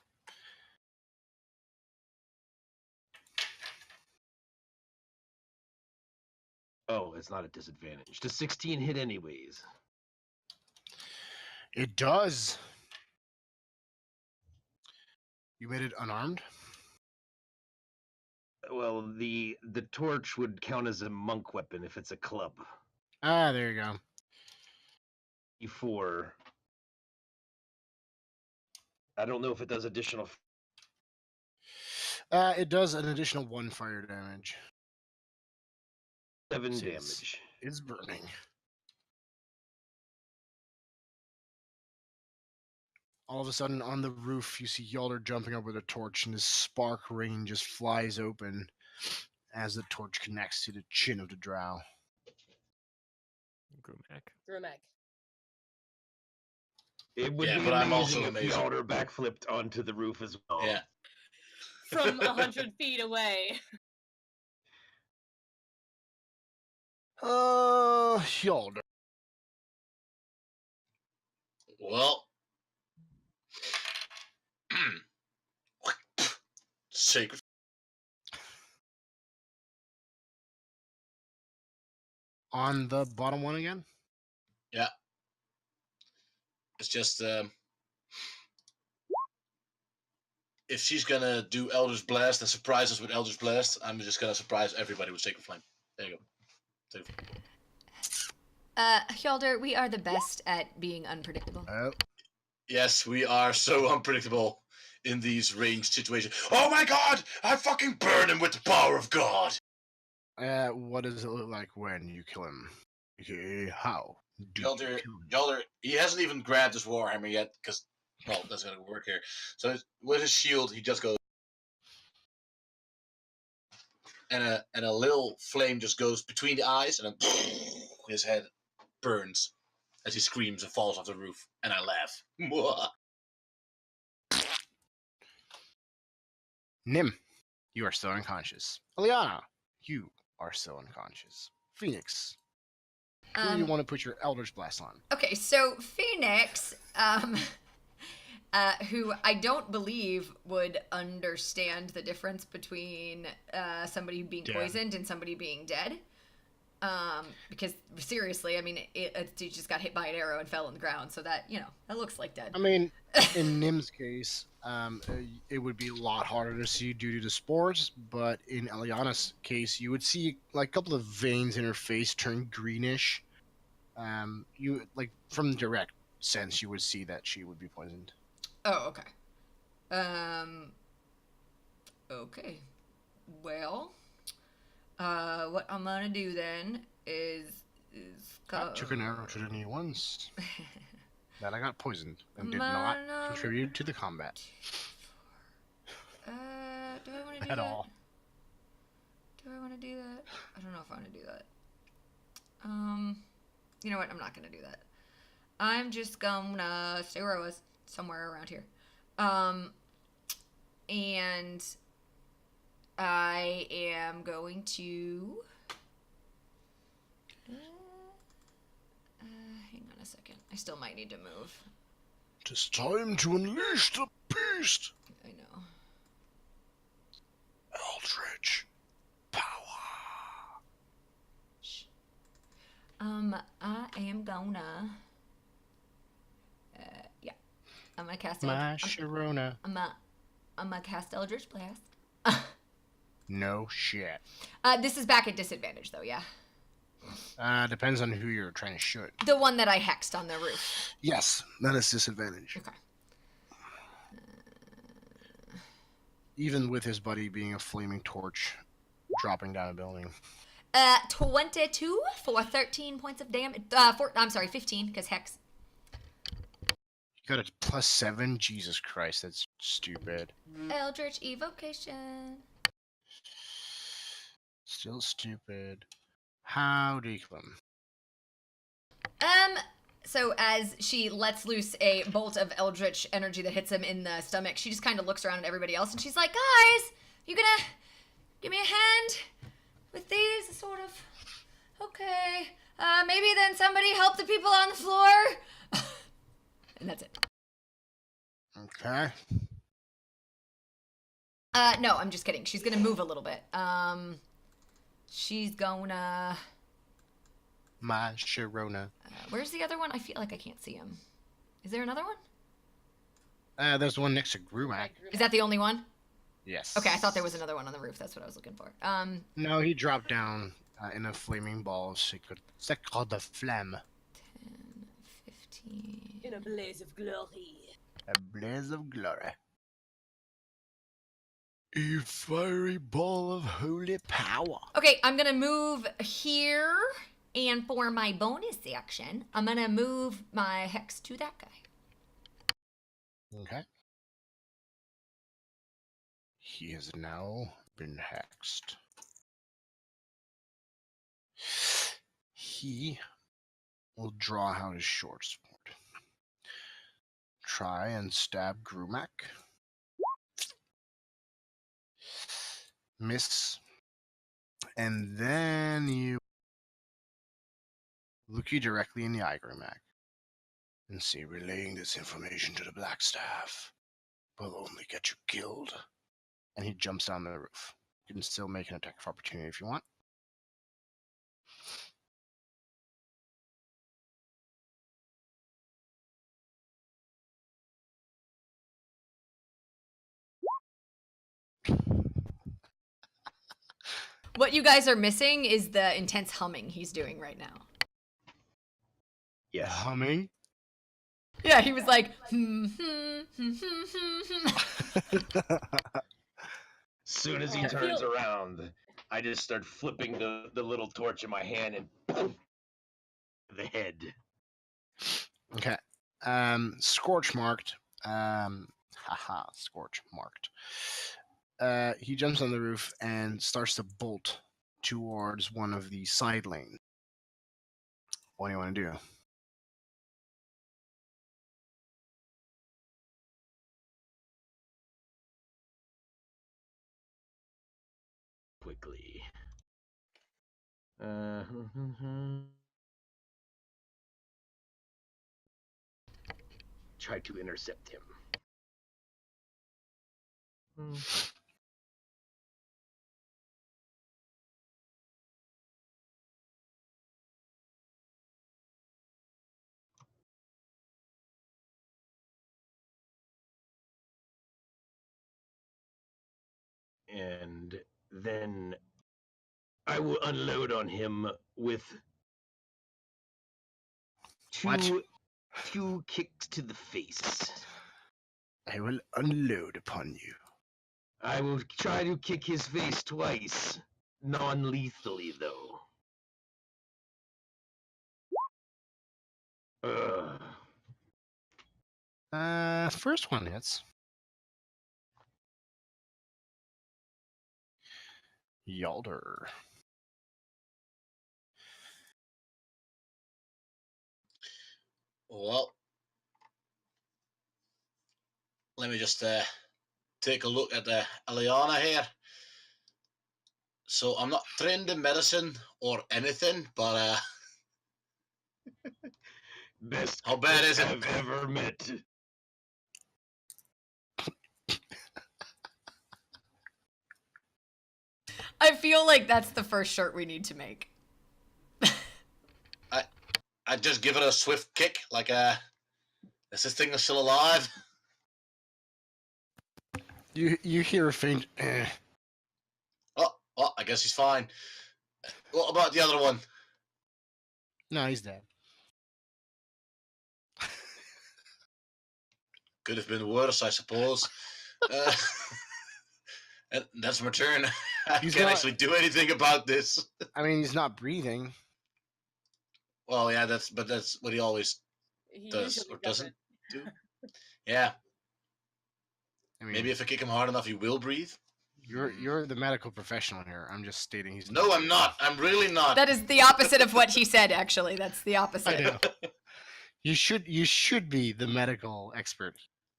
Oh, it's not a disadvantage. Does 16 hit anyways? It does. You made it unarmed? Well, the torch would count as a monk weapon if it's a club. Ah, there you go. E4. I don't know if it does additional. It does an additional 1 fire damage. 7 It's- damage. It's burning. All of a sudden, on the roof, you see Yalder jumping up with a torch, and his spark ring just flies open as the torch connects to the chin of the drow. Grumac. Grumac. It would Yeah, be but I'm amazing also if the amazing. altar backflipped onto the roof as well. Yeah. From 100 feet away. Hjalder. Well. Sacred. On the bottom one again? Yeah. It's just if she's gonna do Eldritch Blast and surprise us with Eldritch Blast, I'm just gonna surprise everybody with Sacred Flame. There you go. Sacred Flame. Hjalder, we are the best at being unpredictable. Oh. Yes, we are so unpredictable in these ranged situations. Oh my god! I fucking burn him with the power of God! What does it look like when you kill him? Okay, how do you Yalder, kill him? Yalder, he hasn't even grabbed his Warhammer yet, because, well, that's gonna work here. So with his shield, he just goes, and a little flame just goes between the eyes, and then his head burns as he screams and falls off the roof, and I laugh. Nim, you are still unconscious. Eliana, you are still unconscious. Phoenix, who do you want to put your Eldritch Blast on? Okay, so Phoenix, who I don't believe would understand the difference between somebody being Dead. poisoned and somebody being dead. Because seriously, I mean, it just got hit by an arrow and fell on the ground, so that, that looks like dead. I mean, in Nim's case, it would be a lot harder to see due to the spores, but in Eliana's case, you would see like a couple of veins in her face turn greenish. You like from direct sense, you would see that she would be poisoned. Oh, okay. Okay. Well, what I'm gonna do then is I go. took an arrow to the knee once. That I got poisoned and did not contribute to the combat Do I want to do at that? all. Do I want to do that? I don't know if I want to do that. You know what? I'm not gonna do that. I'm just gonna stay where I was, somewhere around here. And I am going to. Hang on a second. I still might need to move. Tis time to unleash the beast. I know. Eldritch power. I am gonna. Yeah. I'm gonna cast. My Sharona. I'm gonna cast Eldritch Blast. No shit. This is back at disadvantage, though. Yeah. Depends on who you're trying to shoot. The one that I hexed on the roof. Yes, that is disadvantage. Okay. Even with his buddy being a flaming torch, dropping down a building. 22 for 13 points of damage. I'm sorry, 15 because hex. You got a +7? Jesus Christ, that's stupid. Eldritch Evocation. Still stupid. How do you kill him? So as she lets loose a bolt of eldritch energy that hits him in the stomach, she just kind of looks around at everybody else and she's like, guys, you gonna give me a hand with these? Sort of. Okay. Maybe then somebody help the people on the floor. And that's it. Okay. No, I'm just kidding. She's gonna move a little bit. She's gonna... My Sharona. where's the other one? I feel like I can't see him. Is there another one? There's one next to Grumac. Is that the only one? Yes. Okay, I thought there was another one on the roof. That's what I was looking for. No, he dropped down in a flaming ball of sacred de flamme. 10, 15... In a blaze of glory. A blaze of glory. A fiery ball of holy power. Okay, I'm gonna move here, and for my bonus action, I'm gonna move my hex to that guy. Okay. He has now been hexed. He will draw out his short sword. try and stab Grumac. Miss. And then you look you directly in the eye, Grumac, and say, relaying this information to the Blackstaff will only get you killed. And he jumps down the roof. You can still make an attack of opportunity if you want. What you guys are missing is the intense humming he's doing right now. Yes. Humming. Yeah, he was like, Soon as he I turns feel- around, I just start flipping the little torch in my hand and boom, the head. Okay. Scorch marked. Scorch marked. He jumps on the roof and starts to bolt towards one of the side lanes. What do you want to do? Quickly. Try to intercept him. And then I will unload on him with What? two kicks to the face. I will unload upon you. I will try to kick his face twice, non-lethally though. First one hits. Yalder. Well, let me just take a look at Eliana here. So I'm not trained in medicine or anything, but Best how bad cook is it? I've ever met. I feel like that's the first shirt we need to make. I'd just give it a swift kick, like is this thing still alive? You hear a faint. Oh, I guess he's fine. What about the other one? No, he's dead. Could have been worse, I suppose. And that's my turn. I He's can't not- actually do anything about this. I mean, he's not breathing. Well, yeah, that's what he always He does usually or doesn't do. Yeah, I mean, maybe if I kick him hard enough, he will breathe. you're the medical professional here. I'm just stating he's. No, I'm not. I'm really not. That is the opposite of what he said, actually. That's the opposite. I know. You should be the medical expert.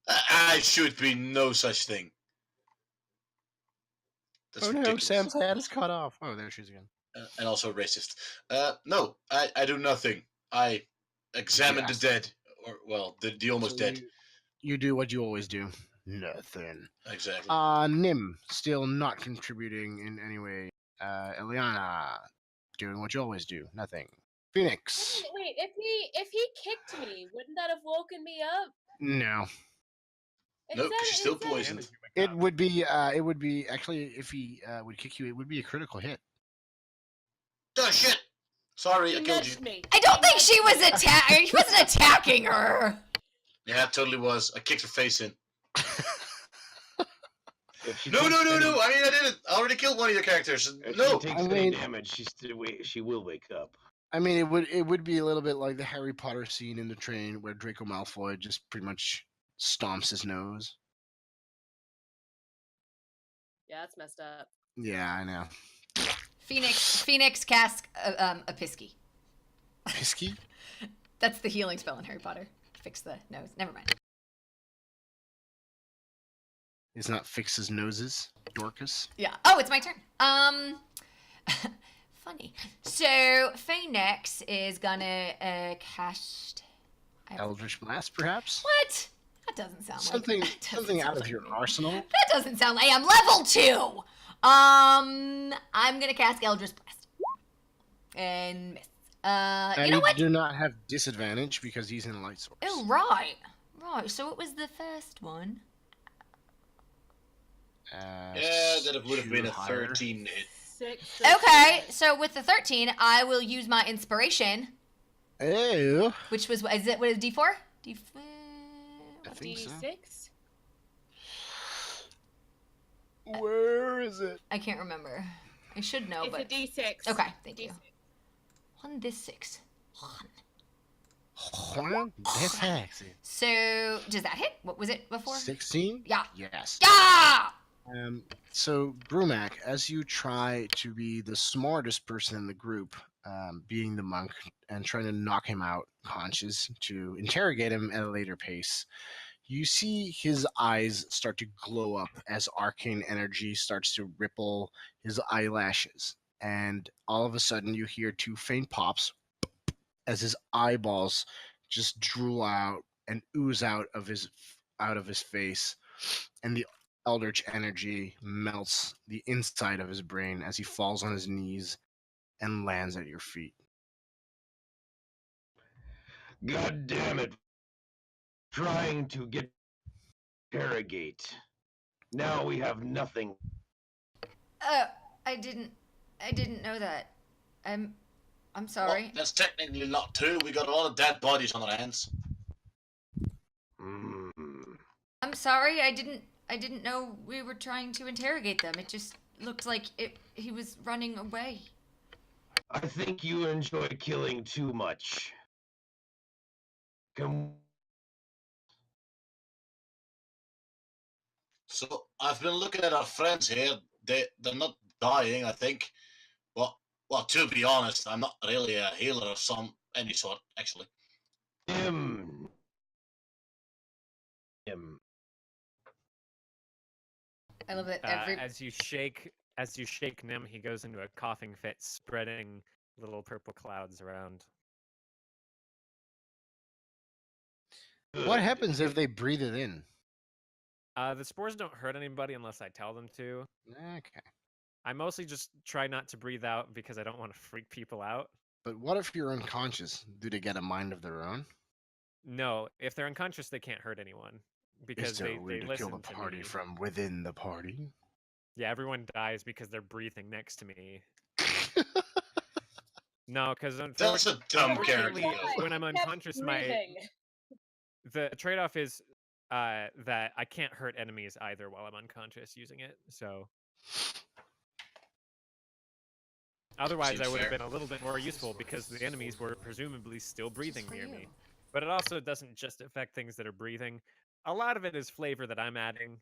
I should be no such thing. That's Oh no, ridiculous. Sam's head is cut off. Oh, there she is again. And also racist. No, I do nothing. I examine Yes. the dead, or well, the almost So dead. You do what you always do. Nothing. Exactly. Nim still not contributing in any way. Eliana doing what you always do. Nothing. Phoenix. Wait, if he kicked me, wouldn't that have woken me up? No. No, 'cause she's still Instead- poisoned. It would be actually if he would kick you, it would be a critical hit. Oh shit! Sorry, He I killed you. nudged me. I don't He think nudged she me. was he wasn't attacking her. Yeah, it totally was. I kicked her face in. If she No! takes any- I mean, I didn't. I already killed one of your characters. If No. she takes I any mean- damage, she will wake up. I mean, it would be a little bit like the Harry Potter scene in the train where Draco Malfoy just pretty much stomps his nose. Yeah, that's messed up. Yeah, I know. Phoenix casts a pisky. Pisky? That's the healing spell in Harry Potter. Fix the nose. Never mind. Is not Fix's noses, Dorcas. Yeah. Oh, it's my turn. Funny. So Phoenix is gonna cast Eldritch Blast, perhaps? What? That doesn't sound Something, like that doesn't something out sound of like your me. arsenal. That doesn't sound like I am level 2. I'm gonna cast Eldritch Blast and miss. You know what? do not have disadvantage because he's in light source. Oh, right. So it was the first one. Yeah, that would have been a higher. 13 hit. 6. Okay, so with the 13, I will use my inspiration, Ew. which was what is D4? D4. I think so. D6. Where is it? I can't remember. I should know, It's but a D6. okay, thank you. D6. 1d6. Juan de sexy. So does that hit? What was it before? 16? Yeah. Yes. Yeah. So, Brumac, as you try to be the smartest person in the group, being the monk, and trying to knock him out conscious to interrogate him at a later pace, you see his eyes start to glow up as arcane energy starts to ripple his eyelashes. And all of a sudden, you hear 2 faint pops as his eyeballs just drool out and ooze out of his face, and the eldritch energy melts the inside of his brain as he falls on his knees and lands at your feet. God damn it. Trying to get interrogate. Now we have nothing. I didn't know that. I'm sorry. Well, that's technically not true. We got a lot of dead bodies on our hands. Mm. I'm sorry. I didn't know we were trying to interrogate them. It just looked like he was running away. I think you enjoy killing too much. So I've been looking at our friends here. They're not dying, I think. Well, to be honest, I'm not really a healer of any sort, actually. Him. I love it. As you shake Nim, he goes into a coughing fit, spreading little purple clouds around. What happens if they breathe it in? The spores don't hurt anybody unless I tell them to. Okay. I mostly just try not to breathe out because I don't want to freak people out. But what if you're unconscious? Do they get a mind of their own? No, if they're unconscious, they can't hurt anyone because Is there they a way to listen kill the to party me. from within the party? Yeah, everyone dies because they're breathing next to me. No, because That's a dumb unfortunately, character. when I'm unconscious, the trade-off is that I can't hurt enemies either while I'm unconscious using it. So otherwise, Seems I would have fair. been a little bit more useful because the enemies were presumably still breathing for near you. me. But it also doesn't just affect things that are breathing. A lot of it is flavor that I'm adding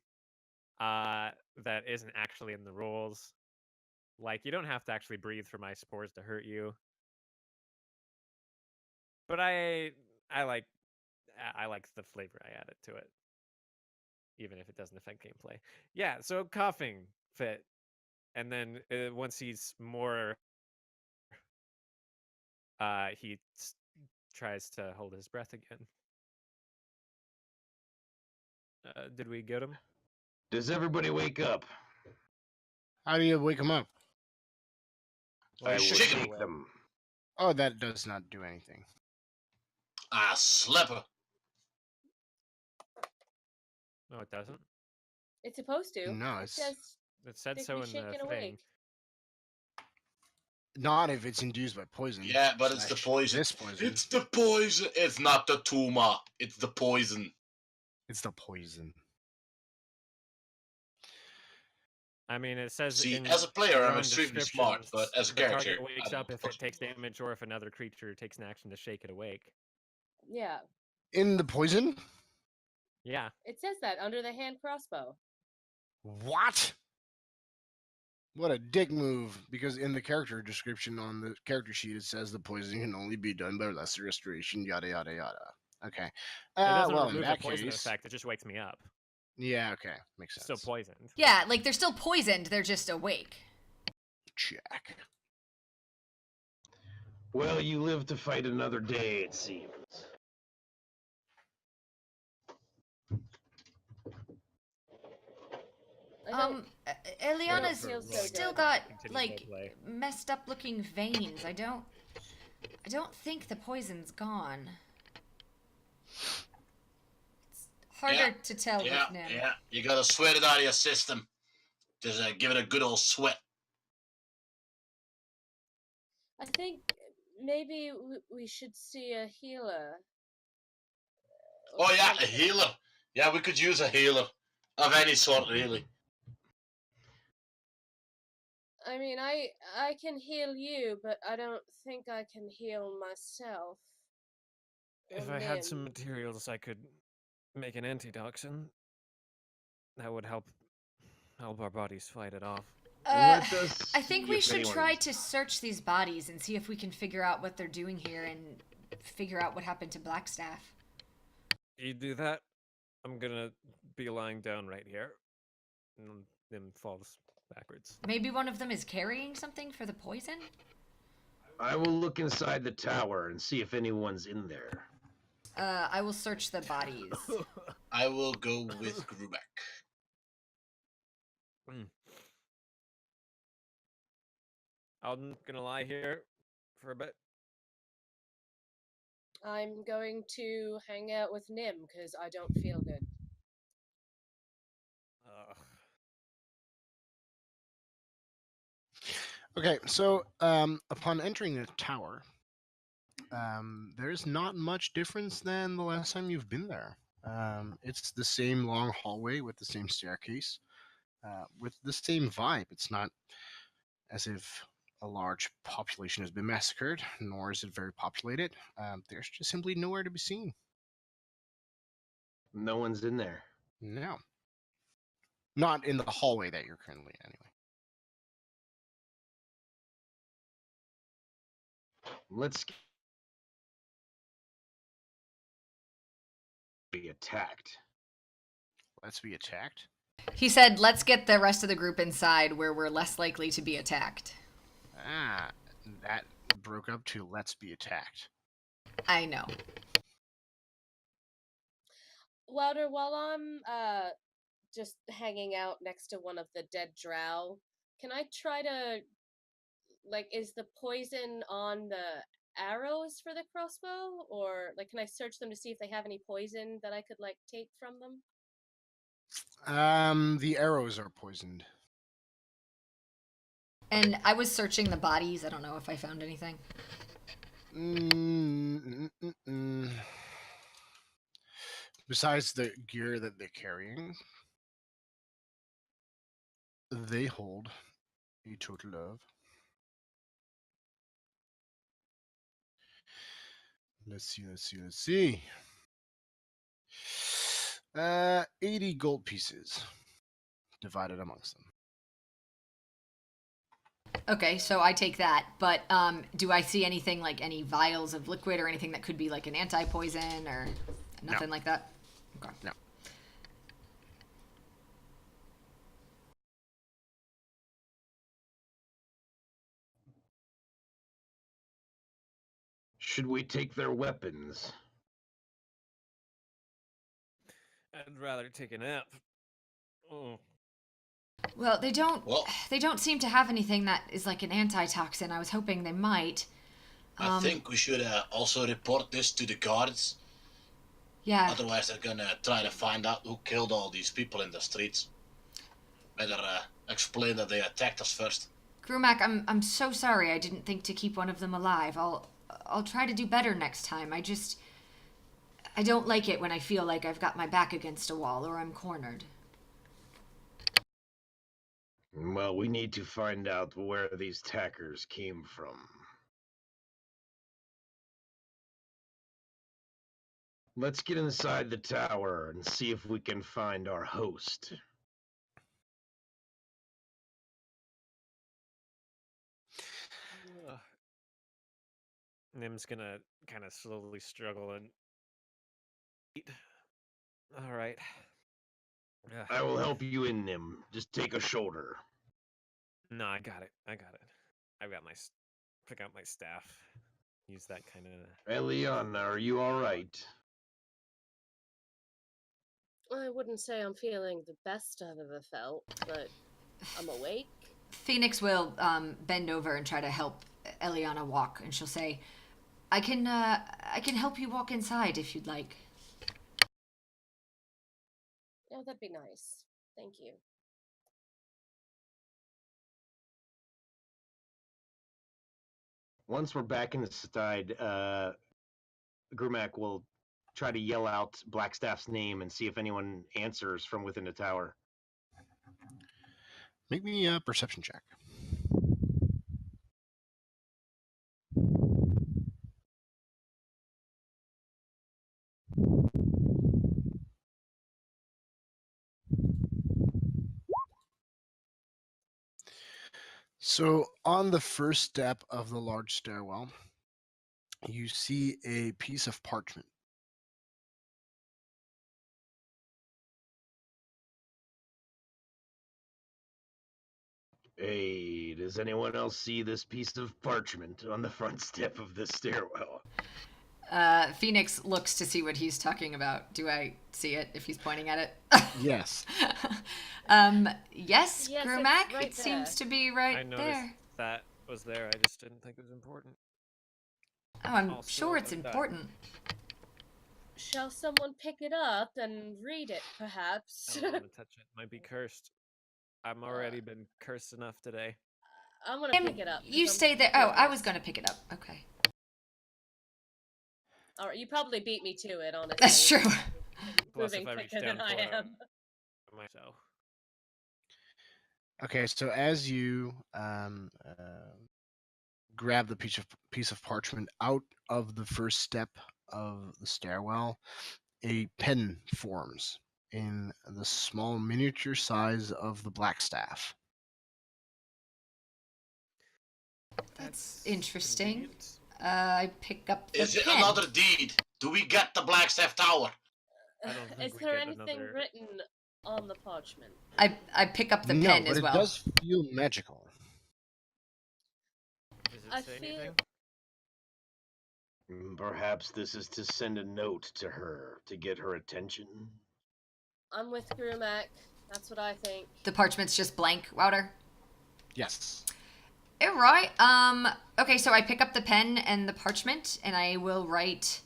that isn't actually in the rules. Like, you don't have to actually breathe for my spores to hurt you. But I like the flavor I added to it, even if it doesn't affect gameplay. Yeah, so coughing fit, and then once he's more, he tries to hold his breath again. Did we get him? Does everybody wake up? How do you wake them up? Well, I you will shake should shake will. them. Oh, that does not do anything. Ah, slipper. No, it doesn't. It's supposed to. No, It it's says It said they so can in shake the it thing. awake. not if it's induced by poison. Yeah, but it's the Slash poison. This poison. It's the poison. It's not the tumor. It's the poison. It's the poison. I mean, it says See, in as a player, your I'm own extremely smart, but descriptions, as a the character, target wakes I'm up if it takes questionable. damage or if another creature takes an action to shake it awake. Yeah, In the poison? Yeah. it says that under the hand crossbow. What? What a dick move. Because in the character description on the character sheet, it says the poison can only be done by lesser restoration, yada, yada, yada. Okay. It doesn't Well, in remove that the poison case, effect, it just wakes me up. Yeah, okay. Makes sense. Still poisoned. Yeah, like they're still poisoned, they're just awake. Check. Well, you live to fight another day, it seems. Eliana's feel so still good. got Continue like roleplay. messed up looking veins. I don't think the poison's gone. It's harder to tell Yeah, with Nim. yeah. You gotta sweat it out of your system. Just give it a good old sweat. I think maybe we should see a healer. Oh yeah, a healer. Yeah, we could use a healer of any sort, really. I mean, I can heal you, but I don't think I can heal myself. If Or I had some Nim. materials, I could make an antitoxin. That would help our bodies fight it off. Let us I think see we if should try anyone's- to search these bodies and see if we can figure out what they're doing here and figure out what happened to Blackstaff. You do that, I'm gonna be lying down right here. And then falls backwards. Maybe one of them is carrying something for the poison? I will look inside the tower and see if anyone's in there. I will search the bodies. I will go with Grubak. I'm gonna lie here for a bit. I'm going to hang out with Nim because I don't feel good. Okay, so upon entering the tower, there's not much difference than the last time you've been there. It's the same long hallway with the same staircase, with the same vibe. It's not as if a large population has been massacred, nor is it very populated. There's just simply nowhere to be seen. No one's in there. No. Not in the hallway that you're currently in, anyway. Let's be attacked. Let's be attacked. He said, let's get the rest of the group inside where we're less likely to be attacked. Ah, that broke up to let's be attacked. I know. Louder, while I'm just hanging out next to one of the dead drow, can I try to, like, is the poison on the arrows for the crossbow? Or, like, can I search them to see if they have any poison that I could, like, take from them? The arrows are poisoned. And I was searching the bodies. I don't know if I found anything. Besides the gear that they're carrying, they hold a total of, let's see, 80 gold pieces divided amongst them. Okay, so I take that. But do I see anything like any vials of liquid or anything that could be like an anti-poison or nothing like that? Okay. No. Should we take their weapons? I'd rather take a nap. Oh. Well, they don't. Well- They don't seem to have anything that is like an antitoxin. I was hoping they might. I think we should also report this to the guards. Yeah. Otherwise, they're gonna try to find out who killed all these people in the streets. Better explain that they attacked us first. Grumac, I'm so sorry. I didn't think to keep one of them alive. I'll try to do better next time. I don't like it when I feel like I've got my back against a wall or I'm cornered. Well, we need to find out where these tackers came from. Let's get inside the tower and see if we can find our host. Nim's gonna kind of slowly struggle and eat. All right. I will help you in, Nim. Just take a shoulder. No, I got it. I've got pick out my staff. Use that kind of. Eliana, are you alright? I wouldn't say I'm feeling the best I've ever felt, but I'm awake. Phoenix will bend over and try to help Eliana walk, and she'll say, I can help you walk inside if you'd like. Oh, that'd be nice. Thank you. Once we're back inside, Grumac will try to yell out Blackstaff's name and see if anyone answers from within the tower. Make me a perception check. So, on the first step of the large stairwell, you see a piece of parchment. Hey, does anyone else see this piece of parchment on the front step of this stairwell? Phoenix looks to see what he's talking about. Do I see it if he's pointing at it? Yes. Yes, Yes, Grumac. it's right It seems there. to be right I noticed there. that was there. I just didn't think it was important. Oh, I'm Also, sure it's like that. important. Shall someone pick it up and read it, perhaps? I don't want to touch it. Might be cursed. I'm already been cursed enough today. I'm gonna Em, pick it up. you 'cause I'm stay there. Oh, I was curious. going to pick it up. Okay. Alright, you probably beat me to it, honestly. That's true. Plus, Moving if I reach quicker down than I for it, am. myself. Okay, so as you grab the piece of parchment out of the first step of the stairwell, a pen forms in the small miniature size of the Blackstaff. That's interesting. convenient. I pick up the Is it pen. another deed? Do we get the Blackstaff Tower? I don't think Is we there get anything another- written on the parchment? I pick up the No, pen but as it well. does feel magical. Does it I say feel- anything? Perhaps this is to send a note to her to get her attention. I'm with Grumac. That's what I think. The parchment's just blank, Wouter. Yes. All right. Okay, so I pick up the pen and the parchment, and I will write.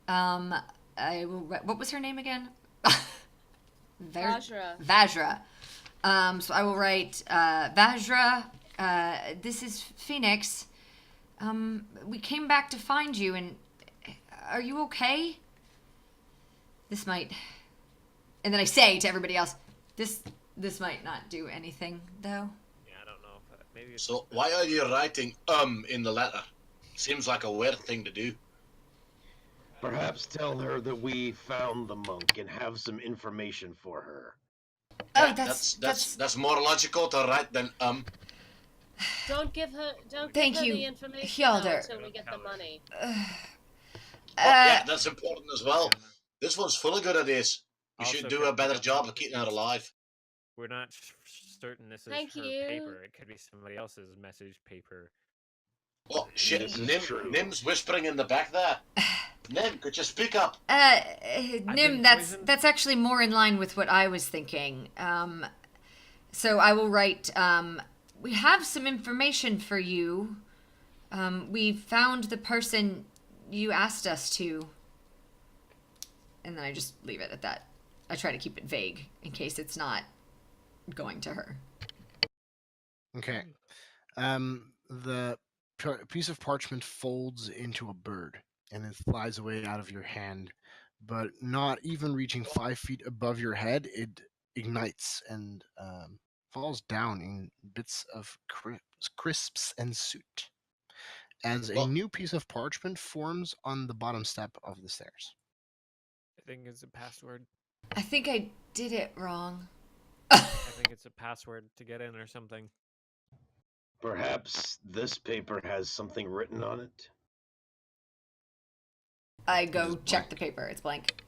What was her name again? Vajra. Vajra. So I will write, Vajra. This is Phoenix. We came back to find you, and are you okay? This might. And then I say to everybody else, this might not do anything, though. Yeah, I don't know. But maybe it's So why are you writing in the letter? Seems like a weird thing to do. Perhaps tell her that we found the monk and have some information for her. Oh, Yeah, that's more logical to write than Don't give her. Don't Thank give her you, the information Hjalder. now until we get the Tell her. money. yeah, that's important as well. This one's full of good ideas. We Also, should do could a we better get job the of keeping her messages? alive. We're not certain this is Thank her you. paper. It could be somebody else's message paper. Oh shit, This is true. Nim's whispering in the back there. Nim, could you speak up? Nim, been that's poisoned? that's actually more in line with what I was thinking. So I will write. We have some information for you. We found the person you asked us to. And then I just leave it at that. I try to keep it vague in case it's not going to her. Okay. The piece of parchment folds into a bird and it flies away out of your hand, but not even reaching 5 feet above your head, it ignites and falls down in bits of crisps and soot as a Well- new piece of parchment forms on the bottom step of the stairs. I think it's a password. I think I did it wrong. I think it's a password to get in or something. Perhaps this paper has something written on it. I go is check blank. the paper. It's blank.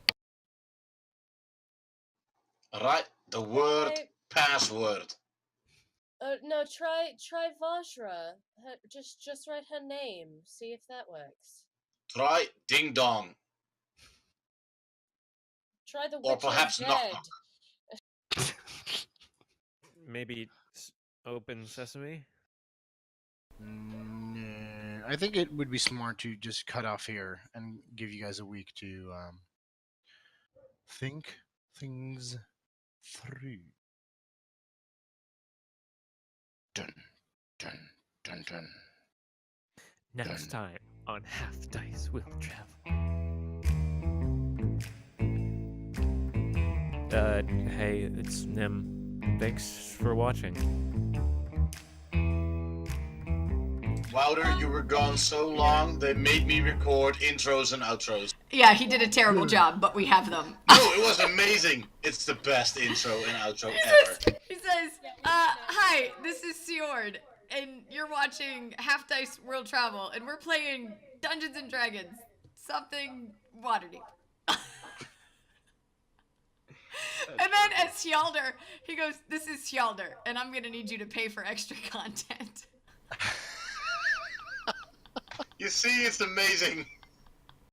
Alright, The word Why- password. No, try Vajra. Just write her name. See if that works. Try ding dong. Try the Or witch perhaps is knock dead. Maybe open sesame. I think it would be smart to just cut off here and give you guys a week to think things through. Dun, dun, dun, dun. Next Done. time on Half Dice Will Travel. Hey, it's Nim. Thanks for watching. Wouter, you were gone so long, they made me record intros and outros. Yeah, he did a terrible job, but we have them. No, it was amazing. It's the best intro and outro ever. He says, hi, this is Sjord, and you're watching Half Dice World Travel, and we're playing Dungeons and Dragons. Something Waterdeep. And then as Hjalder, he goes, this is Hjalder, and I'm gonna need you to pay for extra content. You see, it's amazing.